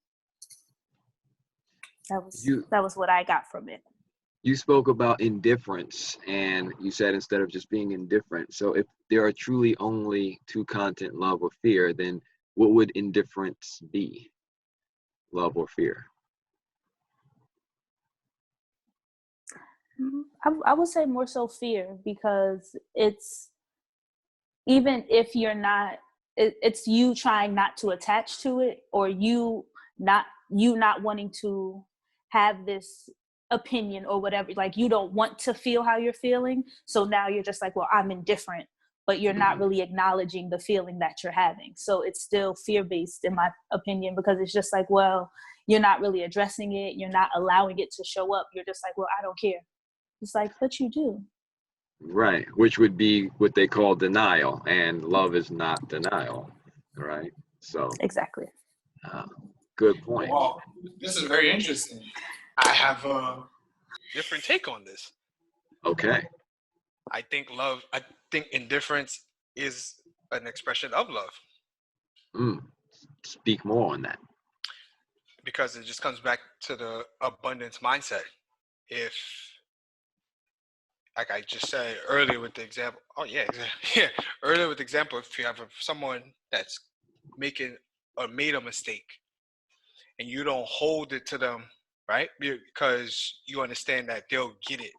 That was what I got from it. You spoke about indifference, and you said instead of just being indifferent. So if there are truly only two content, love or fear, then what would indifference be? Love or fear? I would say more so fear, because it's, even if you're not, it's you trying not to attach to it, or you not wanting to have this opinion or whatever. Like, you don't want to feel how you're feeling, so now you're just like, well, I'm indifferent, but you're not really acknowledging the feeling that you're having. So it's still fear-based, in my opinion, because it's just like, well, you're not really addressing it, you're not allowing it to show up, you're just like, well, I don't care. It's like, but you do. Right, which would be what they call denial, and love is not denial, right? So Exactly. Good point. Wow, this is very interesting. I have a Different take on this. Okay. I think indifference is an expression of love. Speak more on that. Because it just comes back to the abundance mindset. If, like I just said earlier with the example, earlier with the example, if you have someone that's made a mistake, and you don't hold it to them, right? Because you understand that they'll get it.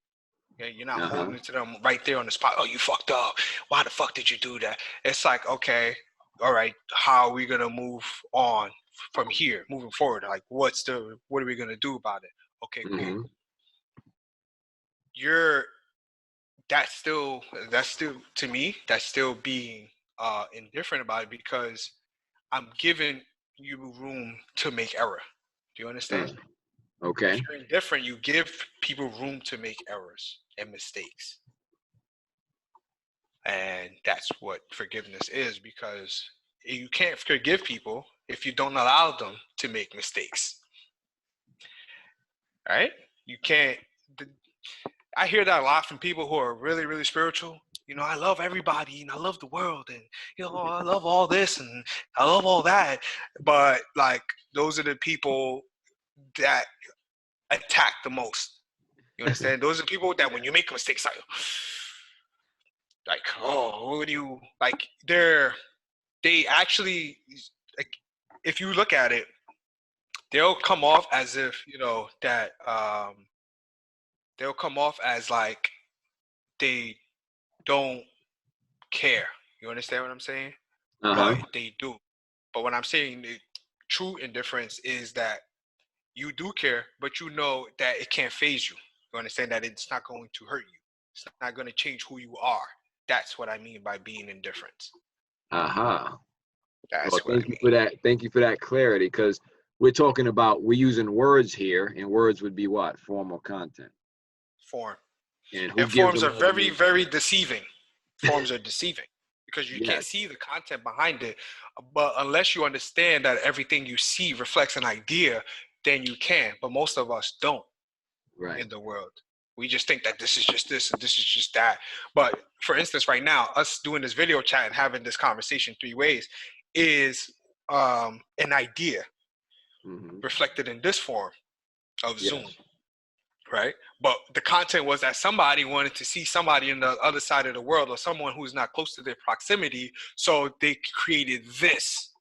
You're not holding it to them right there on the spot. Oh, you fucked up. Why the fuck did you do that? It's like, okay, all right, how are we gonna move on from here, moving forward? Like, what are we gonna do about it? Okay, cool. That's still to me, that's still being indifferent about it, because I'm giving you room to make error. Do you understand? Okay. If you're indifferent, you give people room to make errors and mistakes. And that's what forgiveness is, because you can't forgive people if you don't allow them to make mistakes. Right? You can't. I hear that a lot from people who are really, really spiritual. You know, I love everybody and I love the world and, you know, I love all this and I love all that. But like, those are the people that attack the most. You understand? Those are people that when you make mistakes, like, oh, what do you, like, they actually, like, if you look at it, they'll come off as if, you know, that, they'll come off as like they don't care. You understand what I'm saying? Uh-huh. But they do. But what I'm saying, the true indifference is that you do care, but you know that it can't phase you. You understand that it's not going to hurt you. It's not going to change who you are. That's what I mean by being indifferent. Uh-huh. That's Well, what I thank you mean. for that. Thank you for that clarity, because we're talking about, we're using words here, and words would be what? Form or content. Form. And who And gives forms them are all the very, meaning? very deceiving. Forms are deceiving because you can't Yes. see the content behind it. But unless you understand that everything you see reflects an idea, then you can. But most of us don't Right. in the world. We just think that this is just this and this is just that. But for instance, right now, us doing this video chat and having this conversation 3 ways is an idea Mm-hmm. reflected in this form of Yes. Zoom. Right? But the content was that somebody wanted to see somebody in the other side of the world or someone who's not close to their proximity. So they created this.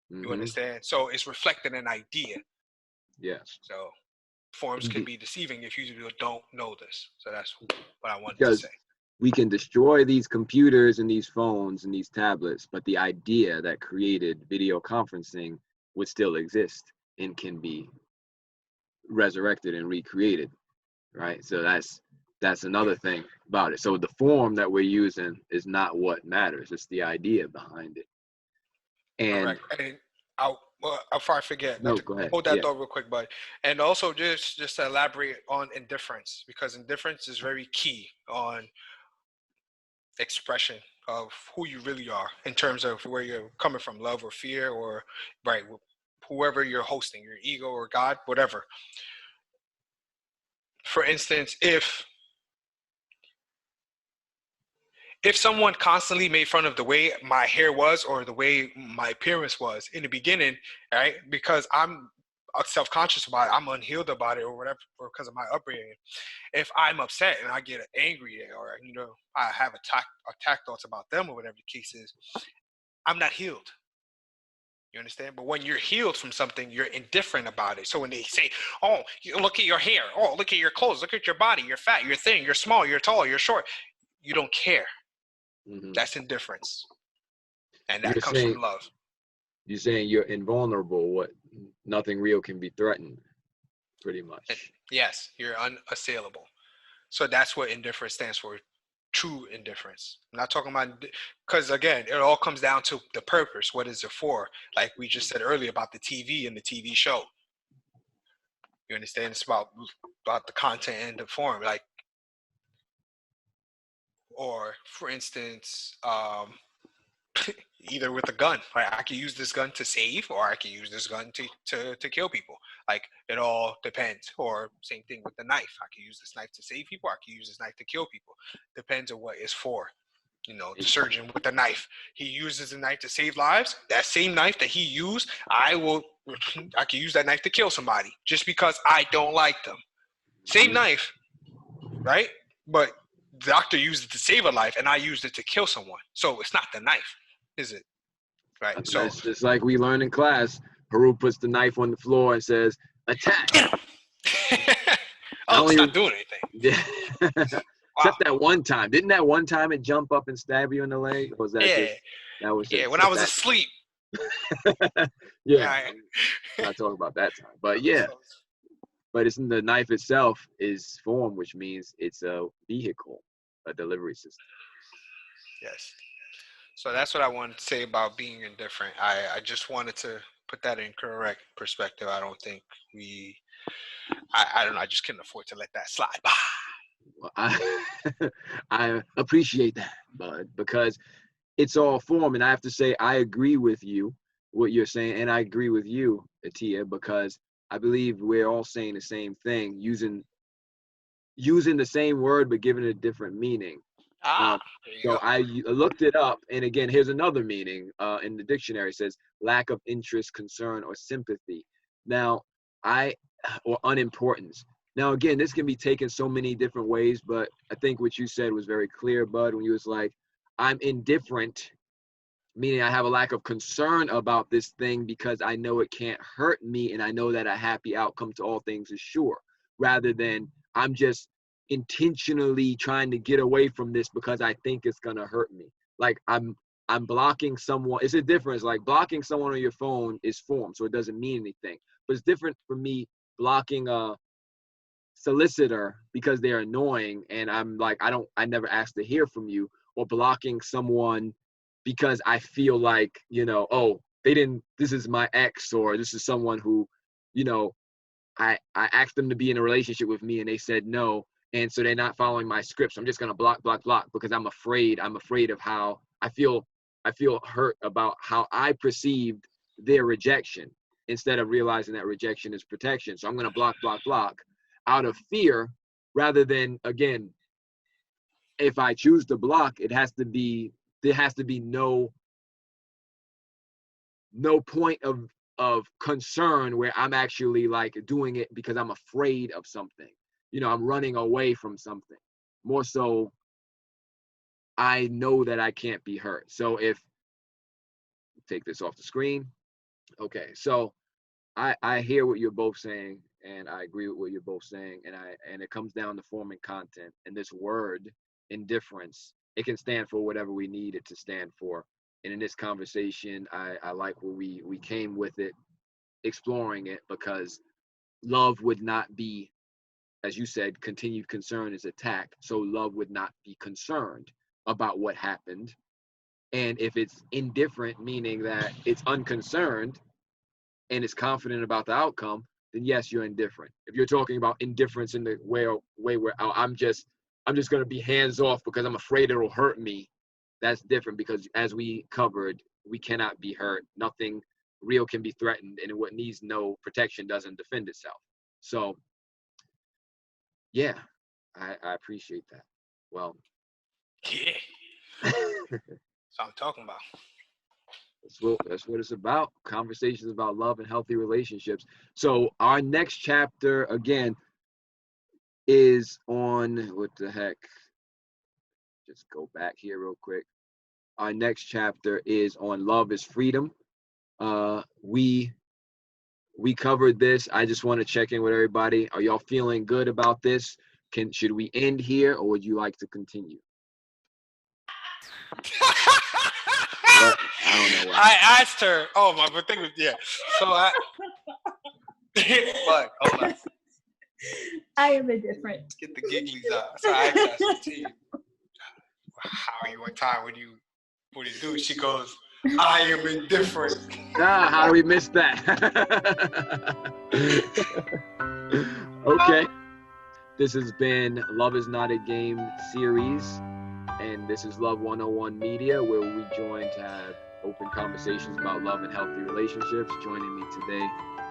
You Mm-hmm. understand? So it's reflecting an idea. Yes. So forms can be deceiving if you don't know this. So that's what I wanted Because to say. we can destroy these computers and these phones and these tablets, but the idea that created video conferencing would still exist and can be resurrected and recreated, right? So that's another thing about it. So the form that we're using is not what matters, it's the idea behind it. And Correct. And before I forget, no, not to go ahead. hold that Yeah. thought real quick, bud. And also just to elaborate on indifference, because indifference is very key on expression of who you really are in terms of where you're coming from, love or fear, or right, whoever you're hosting, your ego or God, whatever. For instance, if someone constantly made fun of the way my hair was or the way my appearance was in the beginning, right, because I'm self-conscious about it, I'm unhealed about it or whatever, or because of my upbringing, if I'm upset and I get angry or, you know, I have attack thoughts about them or whatever the case is, I'm not healed. You understand? But when you're healed from something, you're indifferent about it. So when they say, oh, look at your hair, oh, look at your clothes, look at your body, you're fat, you're thin, you're small, you're tall, you're short, you don't care. Mm-hmm. That's indifference. And You're that comes saying, from love. you're saying you're invulnerable, what nothing real can be threatened, pretty much. Yes, you're unassailable. So that's what indifference stands for. True indifference. I'm not talking about, because again, it all comes down to the purpose. What is it for? Like we just said earlier about the TV and the TV show. You understand? It's about the content and the form. Like, or for instance, either with a gun, right? I can use this gun to save, or I can use this gun to kill people. Like it all depends. Or same thing with the knife. I can use this knife to save people. I can use this knife to kill people. Depends on what it's for. You know, the surgeon with the knife, he uses the knife to save lives. That same knife that he used, I can use that knife to kill somebody just because I don't like them. Same knife, right? But the doctor used it to save a life, and I used it to kill someone. So it's not the knife, is it? Right. So That's just like we learned in class. Haru puts the knife on the floor and says, attack. oh, it's not doing anything. Yeah. Wow. Except that one time. Didn't that one time it jump up and stab you in the leg? Or was that just, that was just, when I was asleep. Yeah. Right. I'm not talking about that time. But yeah. But it's the knife itself is form, which means it's a vehicle, a delivery system. Yes. So that's what I wanted to say about being indifferent. I just wanted to put that in correct perspective. I don't think I don't know. I just couldn't afford to let that slide. Well, I appreciate that, bud, because it's all form. And I have to say, I agree with you, what you're saying. And I agree with you, Atiya, because I believe we're all saying the same thing, using the same word, but giving it a different meaning. There you So go. I looked it up, and again, here's another meaning in the dictionary. It says lack of interest, concern, or sympathy. Now, or unimportance. Now, again, this can be taken so many different ways, but I think what you said was very clear, Bud, when you was like, I'm indifferent, meaning I have a lack of concern about this thing because I know it can't hurt me, and I know that a happy outcome to all things is sure, rather than I'm just intentionally trying to get away from this because I think it's gonna hurt me. Like I'm blocking someone. It's a difference. Like blocking someone on your phone is form, so it doesn't mean anything. But it's different for me blocking a solicitor because they're annoying and I'm like, I never asked to hear from you, or blocking someone because I feel like, oh, this is my ex, or this is someone who, I asked them to be in a relationship with me and they said no. And so they're not following my script. So I'm just going to block because I'm afraid of how I feel hurt about how I perceived their rejection, instead of realizing that rejection is protection. So I'm going to block out of fear, rather than, again, if I choose to block, there has to be no point of concern where I'm actually like doing it because I'm afraid of something. I'm running away from something. More so, I know that I can't be hurt. So if, take this off the screen. Okay, so I hear what you're both saying, and I agree with what you're both saying, and it comes down to form and content. And this word, indifference, it can stand for whatever we need it to stand for. And in this conversation, I like where we came with it, exploring it, because love would not be, as you said, continued concern is attack. So love would not be concerned about what happened. And if it's indifferent, meaning that it's unconcerned and is confident about the outcome, then yes, you're indifferent. If you're talking about indifference in the way where I'm just going to be hands off because I'm afraid it'll hurt me, that's different, because as we covered, we cannot be hurt. Nothing real can be threatened, and what needs no protection doesn't defend itself. So yeah, I appreciate that. Well, Yeah. That's what I'm talking about. that's what it's about. Conversations about love and healthy relationships. So our next chapter, again, is on, what the heck? Just go back here real quick. Our next chapter is on love is freedom. We covered this. I just want to check in with everybody. Are y'all feeling good about this? Should we end here, or would you like to continue? What? I don't know what. I asked her. Oh, my thing was, yeah. So I. But hold on. I am indifferent. Get the gigglies out. So I asked Atiya, how are you on time? What do you do? She goes, I am indifferent. How do we miss that? Okay. This has been Love is Not a Game series, and this is Love 101 Media, where we join to have open conversations about love and healthy relationships. Joining me today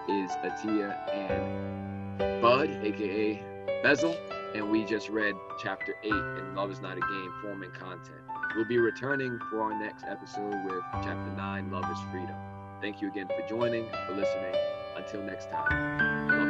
is Atiya and Bud, aka Beszel, and we just read chapter 8 in Love is Not a Game, Form and Content. We'll be returning for our next episode with chapter 9, Love is Freedom. Thank you again for joining, for listening. Until next time. Love